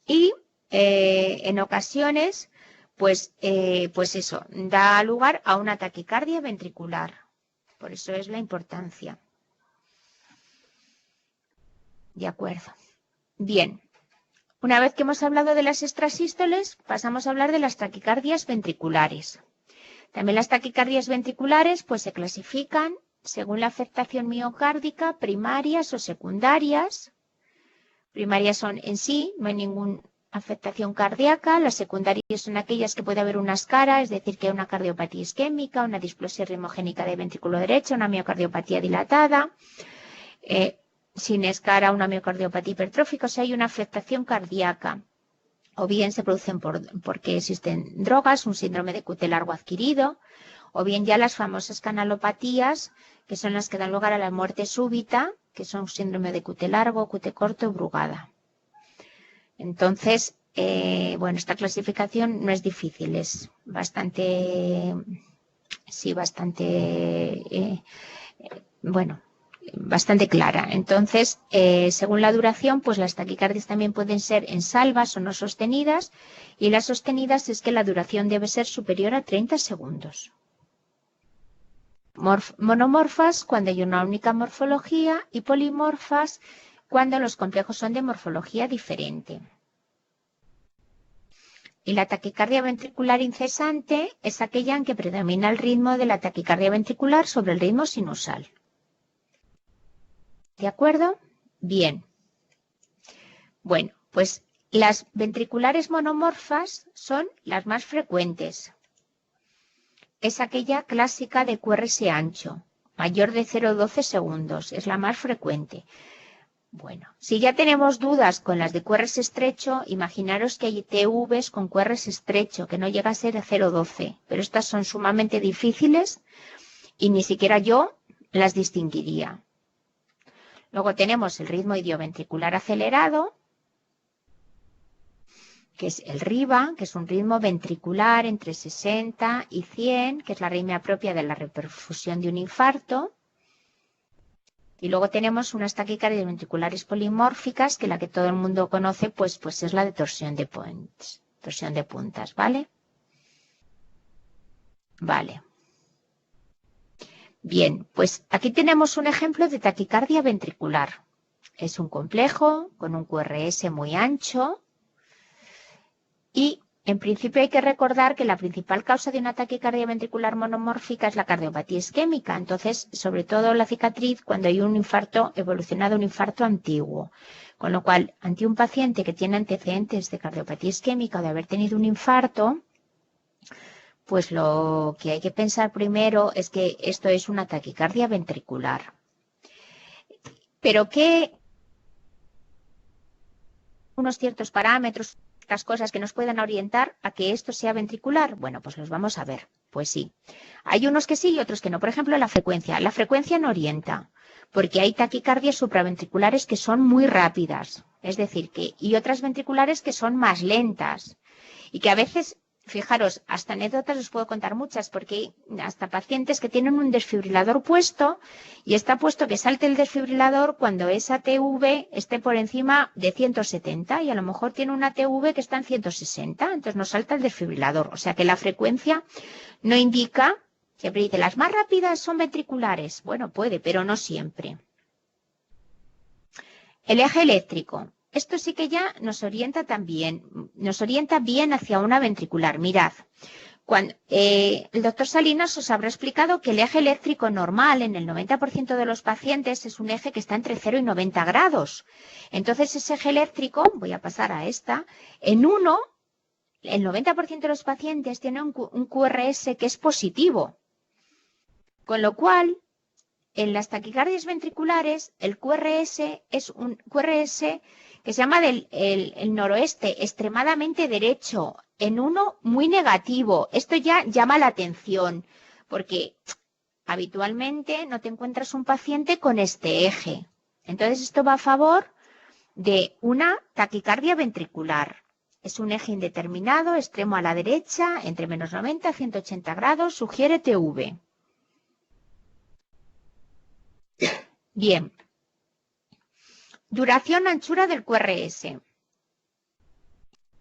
y en ocasiones, pues eso, da lugar a una taquicardia ventricular. Por eso es la importancia. De acuerdo. Bien. Una vez que hemos hablado de las extrasístoles, pasamos a hablar de las taquicardias ventriculares. También las taquicardias ventriculares pues se clasifican según la afectación miocárdica, primarias o secundarias. Primarias son en sí, no hay ninguna afectación cardíaca. Las secundarias son aquellas que puede haber una escara, es decir, que hay una cardiopatía isquémica, una displasia ritmogénica del ventrículo derecho, una miocardiopatía dilatada, sin escara, una miocardiopatía hipertrófica, o sea, hay una afectación cardíaca. O bien se producen porque existen drogas, un síndrome de QT largo adquirido, o bien ya las famosas canalopatías, que son las que dan lugar a la muerte súbita, que son síndrome de QT largo, QT corto, Brugada. Entonces, bueno, esta clasificación no es difícil, es bastante sí, bastante, bueno, bastante clara. Entonces, según la duración, pues las taquicardias también pueden ser en salvas o no sostenidas, y las sostenidas es que la duración debe ser superior a 30 segundos. Monomorfas cuando hay una única morfología y polimorfas cuando los complejos son de morfología diferente. Y la taquicardia ventricular incesante es aquella en que predomina el ritmo de la taquicardia ventricular sobre el ritmo sinusal. ¿De acuerdo? Bien. Bueno, pues las ventriculares monomorfas son las más frecuentes. Es aquella clásica de QRS ancho, mayor de 0,12 segundos, es la más frecuente. Bueno, si ya tenemos dudas con las de QRS estrecho, imaginaros que hay TVs con QRS estrecho, que no llega a ser 0,12, pero estas son sumamente difíciles y ni siquiera yo las distinguiría. Luego tenemos el ritmo idioventricular acelerado, que es el RIVA, que es un ritmo ventricular entre 60 y 100, que es la arritmia propia de la reperfusión de un infarto. Y luego tenemos unas taquicardias ventriculares polimórficas, que la que todo el mundo conoce, pues es la de torsión de puntas, ¿vale? Vale. Bien, pues aquí tenemos un ejemplo de taquicardia ventricular. Es un complejo con un QRS muy ancho y en principio hay que recordar que la principal causa de una taquicardia ventricular monomórfica es la cardiopatía isquémica. Entonces, sobre todo la cicatriz cuando hay un infarto evolucionado, un infarto antiguo. Con lo cual, ante un paciente que tiene antecedentes de cardiopatía isquémica o de haber tenido un infarto, pues lo que hay que pensar primero es que esto es una taquicardia ventricular. Pero ¿qué? Unos ciertos parámetros, las cosas que nos puedan orientar a que esto sea ventricular. Bueno, pues los vamos a ver. Pues sí. Hay unos que sí y otros que no. Por ejemplo, la frecuencia. La frecuencia no orienta, porque hay taquicardias supraventriculares que son muy rápidas. Es decir, y otras ventriculares que son más lentas y que a veces, fijaros, hasta anécdotas os puedo contar muchas, porque hay hasta pacientes que tienen un desfibrilador puesto y está puesto que salte el desfibrilador cuando esa TV esté por encima de 170 y a lo mejor tiene una TV que está en 160, entonces no salta el desfibrilador. O sea que la frecuencia no indica, siempre dice, las más rápidas son ventriculares. Bueno, puede, pero no siempre. El eje eléctrico. Esto sí que ya nos orienta bien hacia una ventricular. Mirad, el doctor Salinas os habrá explicado que el eje eléctrico normal en el 90% de los pacientes es un eje que está entre 0 y 90 grados. Entonces ese eje eléctrico, voy a pasar a esta, en uno, el 90% de los pacientes tienen un QRS que es positivo. Con lo cual, en las taquicardias ventriculares, el QRS es un QRS que se llama el noroeste, extremadamente derecho, en uno muy negativo. Esto ya llama la atención, porque habitualmente no te encuentras un paciente con este eje. Entonces esto va a favor de una taquicardia ventricular. Es un eje indeterminado, extremo a la derecha, entre menos 90 a 180 grados, sugiere TV. Bien. Duración anchura del QRS.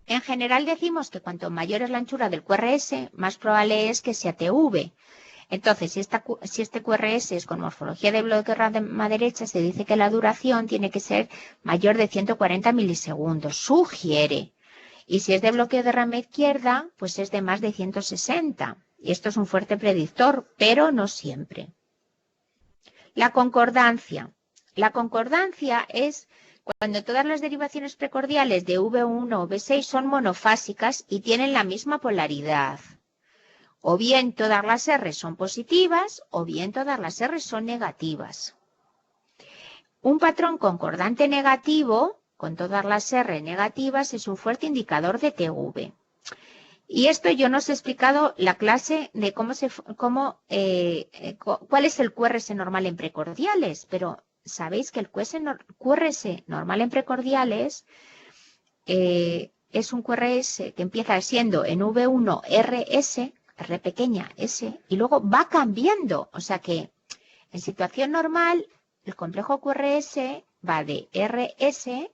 En general decimos que cuanto mayor es la anchura del QRS, más probable es que sea TV. Entonces, si este QRS es con morfología de bloque de rama derecha, se dice que la duración tiene que ser mayor de 140 milisegundos. Sugiere. Y si es de bloqueo de rama izquierda, pues es de más de 160. Y esto es un fuerte predictor, pero no siempre. La concordancia. La concordancia es cuando todas las derivaciones precordiales de V1 o V6 son monofásicas y tienen la misma polaridad. O bien todas las R son positivas o bien todas las R son negativas. Un patrón concordante negativo, con todas las R negativas, es un fuerte indicador de TV. Y esto yo no os he explicado la clase de cuál es el QRS normal en precordiales, pero sabéis que el QRS normal en precordiales es un QRS que empieza siendo en V1 RS, R pequeña, S, y luego va cambiando. O sea que en situación normal, el complejo QRS va de RS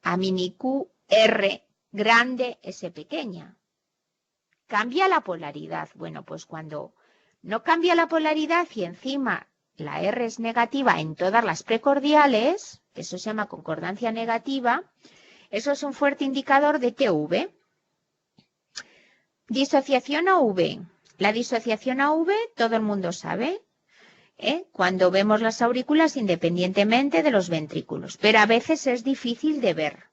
a mini QR grande S pequeña. ¿Cambia la polaridad? Bueno, pues cuando no cambia la polaridad y encima la R es negativa en todas las precordiales, eso se llama concordancia negativa, eso es un fuerte indicador de TV. Disociación AV. La disociación AV todo el mundo sabe, cuando vemos las aurículas independientemente de los ventrículos, pero a veces es difícil de ver.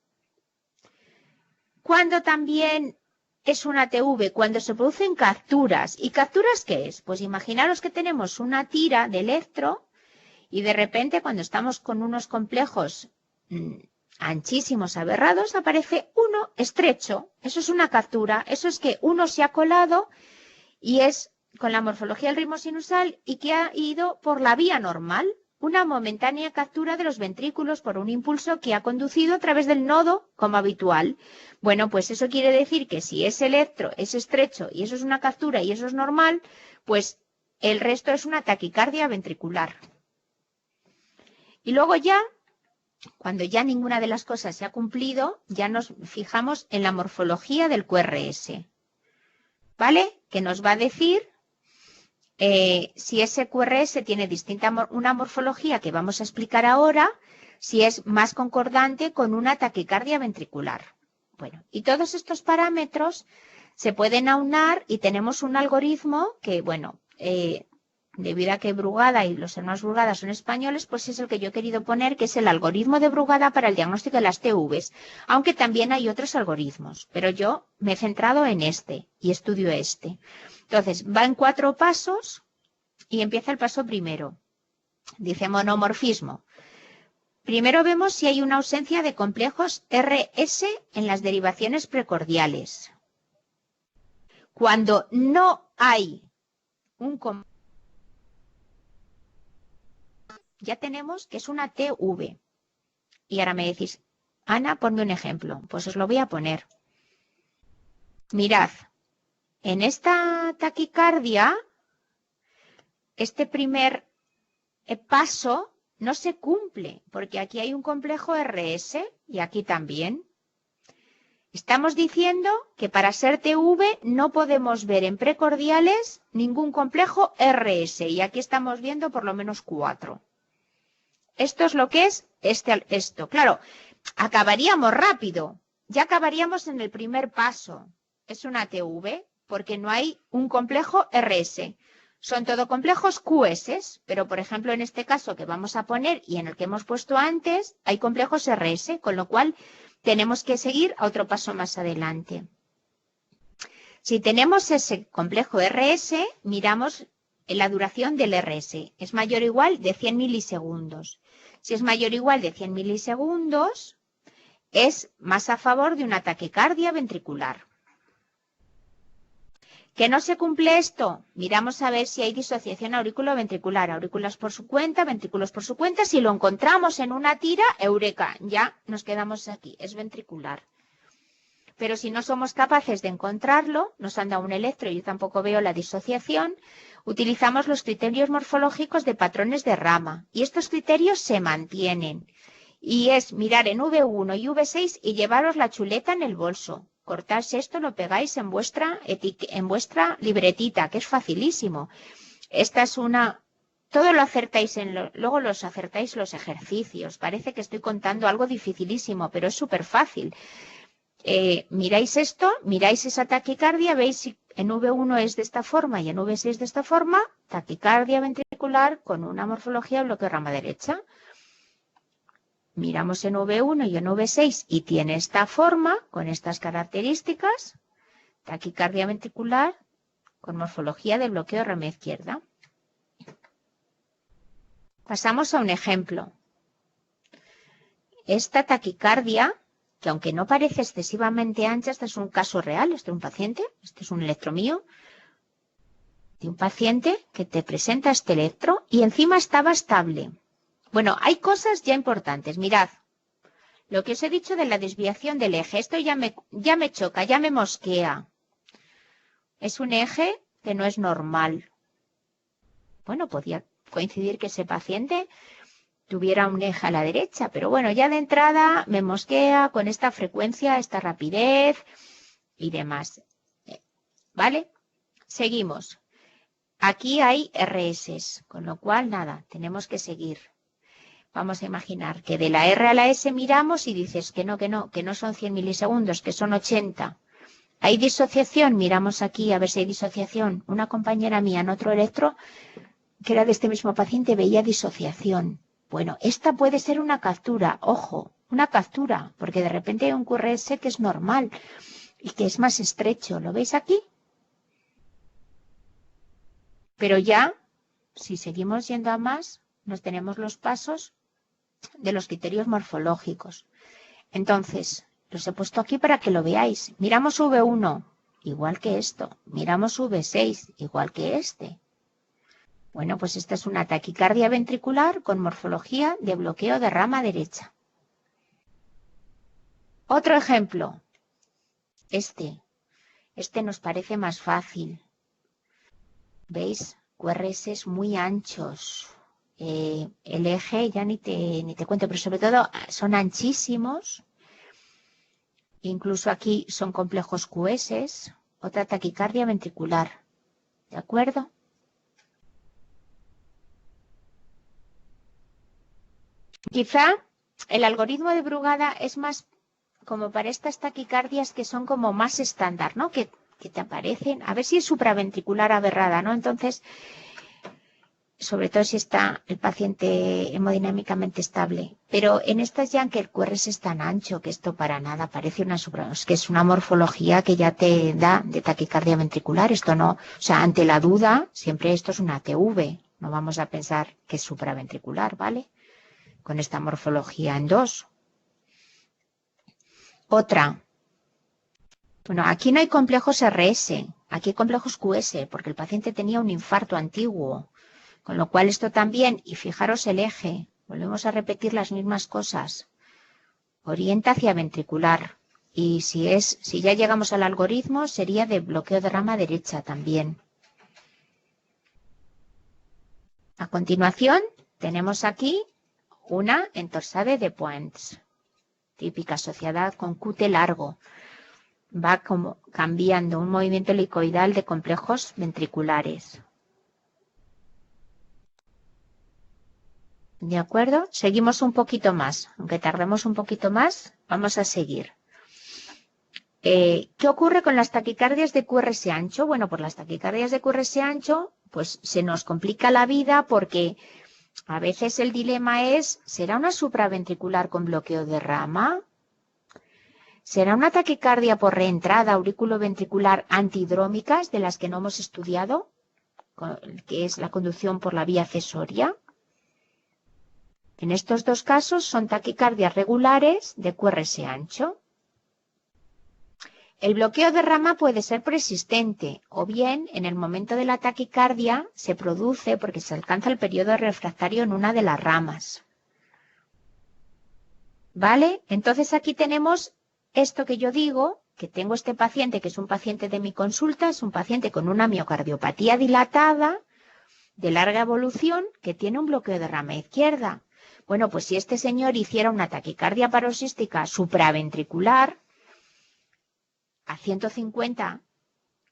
Cuando también es una TV, cuando se producen capturas. ¿Y capturas qué es? Pues imaginaros que tenemos una tira de electro y de repente cuando estamos con unos complejos anchísimos, aberrados, aparece uno estrecho. Eso es una captura. Eso es que uno se ha colado y es con la morfología del ritmo sinusal y que ha ido por la vía normal. Una momentánea captura de los ventrículos por un impulso que ha conducido a través del nodo como habitual. Bueno, pues eso quiere decir que si ese electro es estrecho y eso es una captura y eso es normal, pues el resto es una taquicardia ventricular. Y luego ya, cuando ya ninguna de las cosas se ha cumplido, ya nos fijamos en la morfología del QRS, ¿vale? Que nos va a decir si ese QRS tiene una morfología que vamos a explicar ahora, si es más concordante con una taquicardia ventricular. Bueno, y todos estos parámetros se pueden aunar y tenemos un algoritmo que, bueno, debido a que Brugada y los hermanos Brugada son españoles, pues es el que yo he querido poner, que es el algoritmo de Brugada para el diagnóstico de las TVs, aunque también hay otros algoritmos, pero yo me he centrado en este y estudio este. Entonces, va en 4 pasos y empieza el paso primero. Dice monomorfismo. Primero vemos si hay una ausencia de complejos RS en las derivaciones precordiales. Cuando no hay un complejo, ya tenemos que es una TV. Y ahora me decís, Ana, ponme un ejemplo. Pues os lo voy a poner. Mirad, en esta taquicardia, este primer paso no se cumple, porque aquí hay un complejo RS y aquí también. Estamos diciendo que para ser TV no podemos ver en precordiales ningún complejo RS y aquí estamos viendo por lo menos 4. Esto es lo que es esto. Claro, acabaríamos rápido. Ya acabaríamos en el primer paso. Es una TV porque no hay un complejo RS. Son todo complejos QS, pero por ejemplo en este caso que vamos a poner y en el que hemos puesto antes, hay complejos RS, con lo cual tenemos que seguir a otro paso más adelante. Si tenemos ese complejo RS, miramos la duración del RS. Es mayor o igual de 100 milisegundos. Si es mayor o igual de 100 milisegundos, es más a favor de una taquicardia ventricular. ¿Que no se cumple esto? Miramos a ver si hay disociación auriculo-ventricular. Aurículas por su cuenta, ventrículos por su cuenta. Si lo encontramos en una tira, eureka, ya nos quedamos aquí, es ventricular. Pero si no somos capaces de encontrarlo, nos han dado un electro y yo tampoco veo la disociación, utilizamos los criterios morfológicos de patrones de rama. Y estos criterios se mantienen. Y es mirar en V1 y V6 y llevaros la chuleta en el bolso. Cortáis esto, lo pegáis en vuestra libretita, que es facilísimo. Esta es una... Todo lo acertáis, luego los acertáis los ejercicios. Parece que estoy contando algo dificilísimo, pero es súper fácil. Miráis esto, miráis esa taquicardia, veis si en V1 es de esta forma y en V6 de esta forma, taquicardia ventricular con una morfología de bloqueo rama derecha. Miramos en V1 y en V6 y tiene esta forma, con estas características, taquicardia ventricular con morfología de bloqueo rama izquierda. Pasamos a un ejemplo. Esta taquicardia, que aunque no parece excesivamente ancha, este es un caso real, este es un paciente, este es un electro mío, de un paciente que te presenta este electro y encima estaba estable. Bueno, hay cosas ya importantes. Mirad, lo que os he dicho de la desviación del eje. Esto ya me choca, ya me mosquea. Es un eje que no es normal. Bueno, podía coincidir que ese paciente tuviera un eje a la derecha, pero bueno, ya de entrada me mosquea con esta frecuencia, esta rapidez y demás. ¿Vale? Seguimos. Aquí hay RS, con lo cual, nada, tenemos que seguir. Vamos a imaginar que de la R a la S miramos y dices que no son 100 milisegundos, que son 80. ¿Hay disociación? Miramos aquí a ver si hay disociación. Una compañera mía en otro electro, que era de este mismo paciente, veía disociación. Bueno, esta puede ser una captura, ojo, una captura, porque de repente hay un QRS que es normal y que es más estrecho. ¿Lo veis aquí? Pero ya, si seguimos yendo a más, nos tenemos los pasos de los criterios morfológicos. Entonces, los he puesto aquí para que lo veáis. Miramos V1, igual que esto. Miramos V6, igual que este. Bueno, pues esta es una taquicardia ventricular con morfología de bloqueo de rama derecha. Otro ejemplo. Este nos parece más fácil. ¿Veis? QRS muy anchos. El eje ya ni te cuento, pero sobre todo son anchísimos. Incluso aquí son complejos QS. Otra taquicardia ventricular. ¿De acuerdo? Quizá el algoritmo de Brugada es más como para estas taquicardias que son como más estándar, ¿no? Que te aparecen, a ver si es supraventricular aberrada, ¿no? Entonces, sobre todo si está el paciente hemodinámicamente estable. Pero en estas ya que el QRS es tan ancho que esto para nada parece que es una morfología que ya te da de taquicardia ventricular. Esto no, o sea, ante la duda, siempre esto es una TV. No vamos a pensar que es supraventricular, ¿vale? Con esta morfología en 2. Otra. Bueno, aquí no hay complejos RS, aquí hay complejos QS, porque el paciente tenía un infarto antiguo. Con lo cual esto también, y fijaros el eje, volvemos a repetir las mismas cosas. Orienta hacia ventricular. Y si ya llegamos al algoritmo, sería de bloqueo de rama derecha también. A continuación, tenemos aquí una entorsade de Points, típica asociada con QT largo. Va como cambiando un movimiento helicoidal de complejos ventriculares. ¿De acuerdo? Seguimos un poquito más. Aunque tardemos un poquito más, vamos a seguir. ¿Qué ocurre con las taquicardias de QRS ancho? Bueno, pues las taquicardias de QRS ancho, pues se nos complica la vida porque a veces el dilema es, ¿será una supraventricular con bloqueo de rama? ¿Será una taquicardia por reentrada auriculoventricular antidrómicas de las que no hemos estudiado, que es la conducción por la vía accesoria? En estos dos casos son taquicardias regulares de QRS ancho. El bloqueo de rama puede ser persistente o bien en el momento de la taquicardia se produce porque se alcanza el periodo refractario en una de las ramas. ¿Vale? Entonces aquí tenemos esto que yo digo, que tengo este paciente que es un paciente de mi consulta, es un paciente con una miocardiopatía dilatada de larga evolución que tiene un bloqueo de rama izquierda. Bueno, pues si este señor hiciera una taquicardia paroxística supraventricular a 150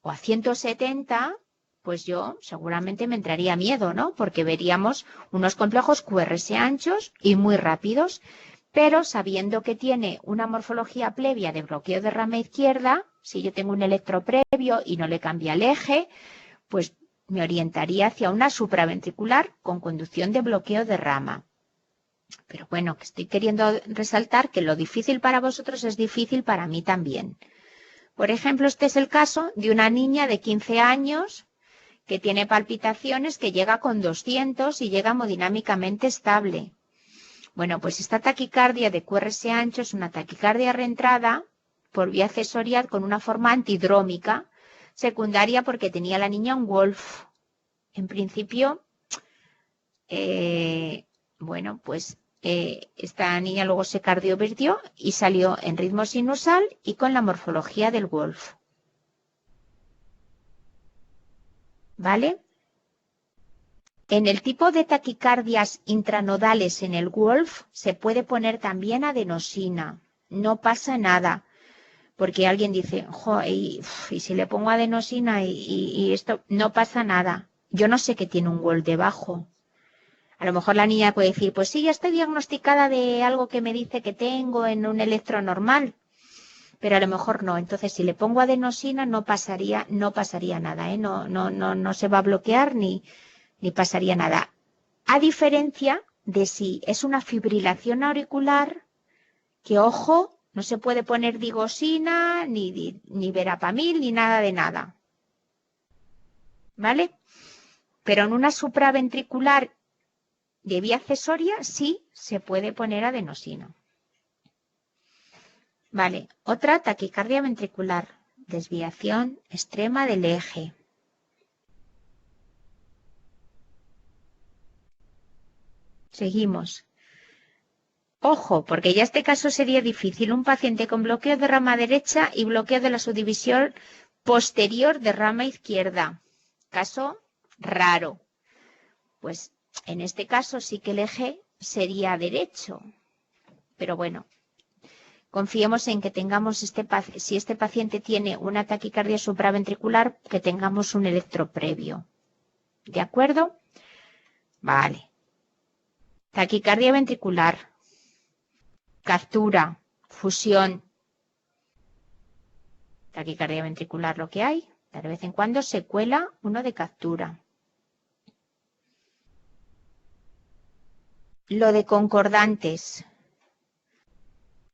o a 170, pues yo seguramente me entraría miedo, ¿no? Porque veríamos unos complejos QRS anchos y muy rápidos, pero sabiendo que tiene una morfología previa de bloqueo de rama izquierda, si yo tengo un electro previo y no le cambia el eje, pues me orientaría hacia una supraventricular con conducción de bloqueo de rama. Pero bueno, que estoy queriendo resaltar que lo difícil para vosotros es difícil para mí también. Por ejemplo, este es el caso de una niña de 15 años que tiene palpitaciones, que llega con 200 y llega hemodinámicamente estable. Bueno, pues esta taquicardia de QRS ancho es una taquicardia reentrada por vía accesoria con una forma antidrómica, secundaria porque tenía la niña un Wolf. En principio, bueno, pues esta niña luego se cardiovertió y salió en ritmo sinusal y con la morfología del Wolf. ¿vale? En el tipo de taquicardias intranodales en el Wolf se puede poner también adenosina. No pasa nada. Porque alguien dice, jo, y si le pongo adenosina y esto, no pasa nada. Yo no sé qué tiene un Wolf debajo. A lo mejor la niña puede decir, pues sí, ya estoy diagnosticada de algo que me dice que tengo en un electro normal, pero a lo mejor no. Entonces, si le pongo adenosina, no pasaría nada, ¿eh? No se va a bloquear ni pasaría nada. A diferencia de si es una fibrilación auricular, que ojo, no se puede poner digosina, ni verapamil, ni nada de nada. ¿Vale? Pero en una supraventricular de vía accesoria sí se puede poner adenosina. Vale, otra taquicardia ventricular, desviación extrema del eje. Seguimos. Ojo, porque ya este caso sería difícil. Un paciente con bloqueo de rama derecha y bloqueo de la subdivisión posterior de rama izquierda. Caso raro. Pues en este caso sí que el eje sería derecho. Pero bueno, confiemos en que tengamos si este paciente tiene una taquicardia supraventricular, que tengamos un electro previo. ¿De acuerdo? Vale. Taquicardia ventricular. Captura. Fusión. Taquicardia ventricular lo que hay. De vez en cuando se cuela uno de captura. Lo de concordantes.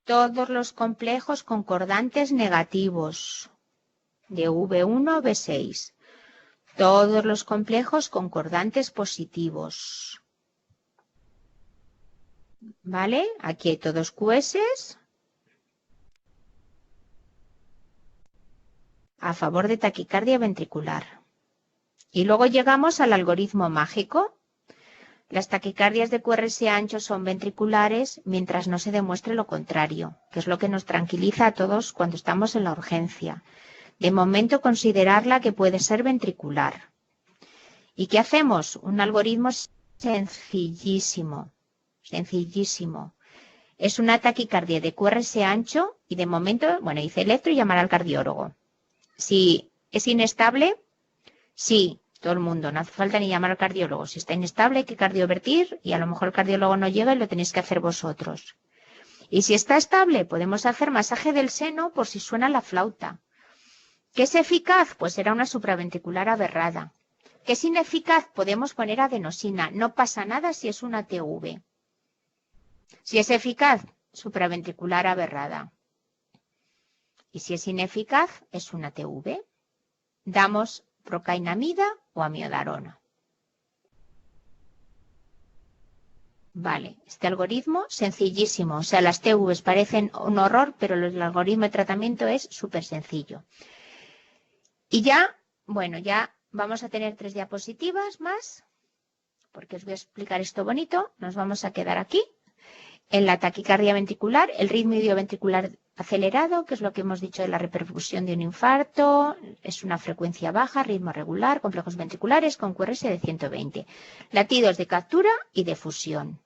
Todos los complejos concordantes negativos. De V1 a V6. Todos los complejos concordantes positivos. ¿Vale? Aquí hay todos QS a favor de taquicardia ventricular. Y luego llegamos al algoritmo mágico. Las taquicardias de QRS ancho son ventriculares mientras no se demuestre lo contrario, que es lo que nos tranquiliza a todos cuando estamos en la urgencia. De momento considerarla que puede ser ventricular. ¿Y qué hacemos? Un algoritmo sencillísimo. Sencillísimo. Es una taquicardia de QRS ancho y de momento, bueno, hice electro y llamar al cardiólogo. Si es inestable, sí, todo el mundo, no hace falta ni llamar al cardiólogo. Si está inestable hay que cardiovertir y a lo mejor el cardiólogo no llega y lo tenéis que hacer vosotros. Y si está estable, podemos hacer masaje del seno por si suena la flauta. ¿Qué es eficaz? Pues será una supraventricular aberrada. ¿Qué es ineficaz? Podemos poner adenosina. No pasa nada si es una TV. Si es eficaz, supraventricular aberrada. Y si es ineficaz, es una TV. Damos procainamida o amiodarona. Vale, este algoritmo sencillísimo. O sea, las TVs parecen un horror, pero el algoritmo de tratamiento es súper sencillo. Y ya, bueno, ya vamos a tener 3 diapositivas más, porque os voy a explicar esto bonito. Nos vamos a quedar aquí. En la taquicardia ventricular, el ritmo idioventricular acelerado, que es lo que hemos dicho de la repercusión de un infarto, es una frecuencia baja, ritmo regular, complejos ventriculares con QRS de 120. Latidos de captura y de fusión.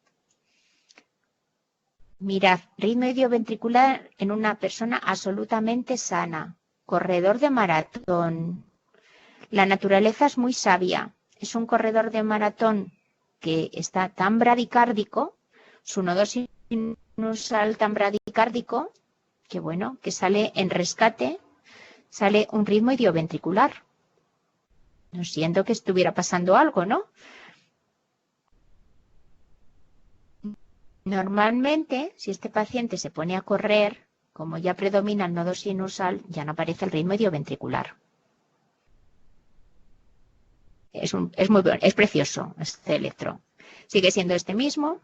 Mirad, ritmo idioventricular en una persona absolutamente sana, corredor de maratón. La naturaleza es muy sabia. Es un corredor de maratón que está tan bradicárdico, su nodo sinusal tan bradicárdico, que bueno, que sale en rescate, sale un ritmo idioventricular. No siento que estuviera pasando algo, ¿no? Normalmente, si este paciente se pone a correr, como ya predomina el nodo sinusal, ya no aparece el ritmo idioventricular. Es precioso este electro. Sigue siendo este mismo.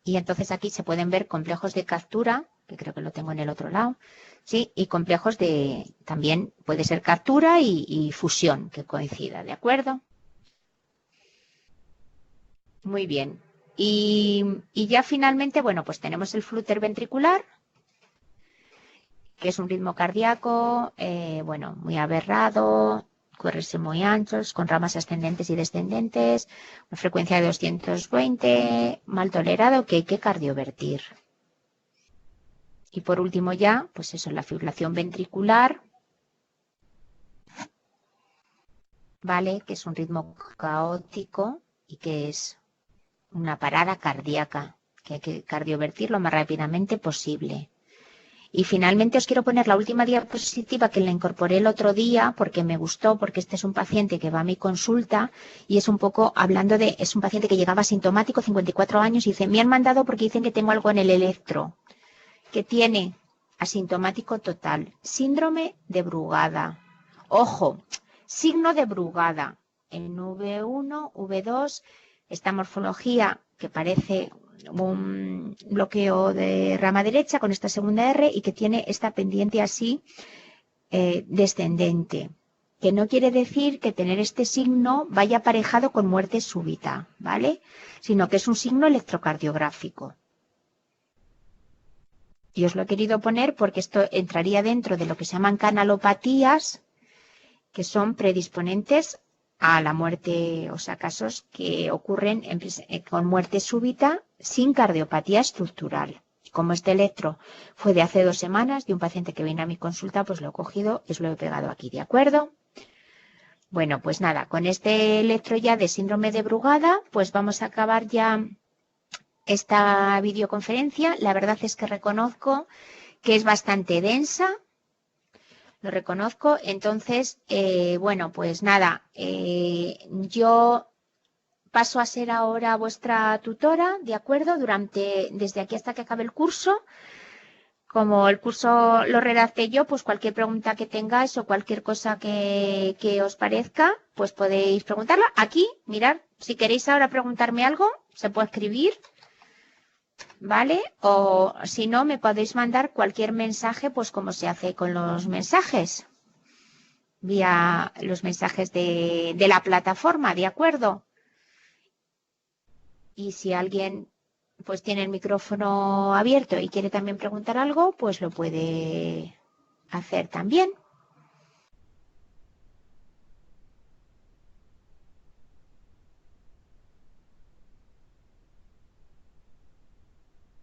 Y entonces aquí se pueden ver complejos de captura, que creo que lo tengo en el otro lado, ¿sí? Y complejos de, también puede ser captura y fusión, que coincida, ¿de acuerdo? Muy bien. Y ya finalmente, bueno, pues tenemos el flúter ventricular, que es un ritmo cardíaco, bueno, muy aberrado, QRS muy anchos, con ramas ascendentes y descendentes, una frecuencia de 220, mal tolerado, que hay que cardiovertir. Y por último ya, pues eso, la fibrilación ventricular, ¿vale? Que es un ritmo caótico y que es una parada cardíaca, que hay que cardiovertir lo más rápidamente posible. Y finalmente os quiero poner la última diapositiva que la incorporé el otro día porque me gustó, porque este es un paciente que va a mi consulta y es un poco hablando de, es un paciente que llegaba asintomático, 54 años, y dice, me han mandado porque dicen que tengo algo en el electro, que tiene asintomático total, síndrome de Brugada. Ojo, signo de Brugada en V1, V2, esta morfología que parece un bloqueo de rama derecha con esta segunda R y que tiene esta pendiente así descendente, que no quiere decir que tener este signo vaya aparejado con muerte súbita, ¿vale? Sino que es un signo electrocardiográfico. Y os lo he querido poner porque esto entraría dentro de lo que se llaman canalopatías, que son predisponentes a la muerte, o sea, casos que ocurren con muerte súbita sin cardiopatía estructural. Como este electro fue de hace 2 semanas, de un paciente que viene a mi consulta, pues lo he cogido y os lo he pegado aquí, ¿de acuerdo? Bueno, pues nada, con este electro ya de síndrome de Brugada, pues vamos a acabar ya esta videoconferencia. La verdad es que reconozco que es bastante densa, lo reconozco. Entonces, bueno, pues nada, yo paso a ser ahora vuestra tutora, ¿de acuerdo? Desde aquí hasta que acabe el curso. Como el curso lo redacté yo, pues cualquier pregunta que tengáis o cualquier cosa que os parezca, pues podéis preguntarla. Aquí, mirad, si queréis ahora preguntarme algo, se puede escribir, ¿vale? O si no, me podéis mandar cualquier mensaje, pues como se hace con los mensajes, vía los mensajes de la plataforma, ¿de acuerdo? Y si alguien pues tiene el micrófono abierto y quiere también preguntar algo, pues lo puede hacer también.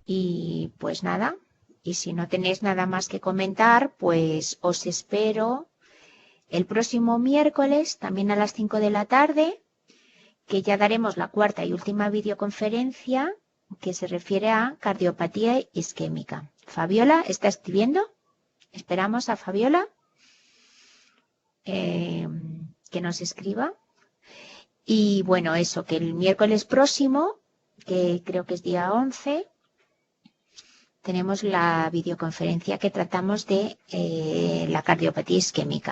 Y pues nada, y si no tenéis nada más que comentar, pues os espero el próximo miércoles, también a las 5 de la tarde, que ya daremos la cuarta y última videoconferencia que se refiere a cardiopatía isquémica. Fabiola, ¿está escribiendo? Esperamos a Fabiola que nos escriba. Y bueno, eso, que el miércoles próximo, que creo que es día 11, tenemos la videoconferencia que tratamos de la cardiopatía isquémica.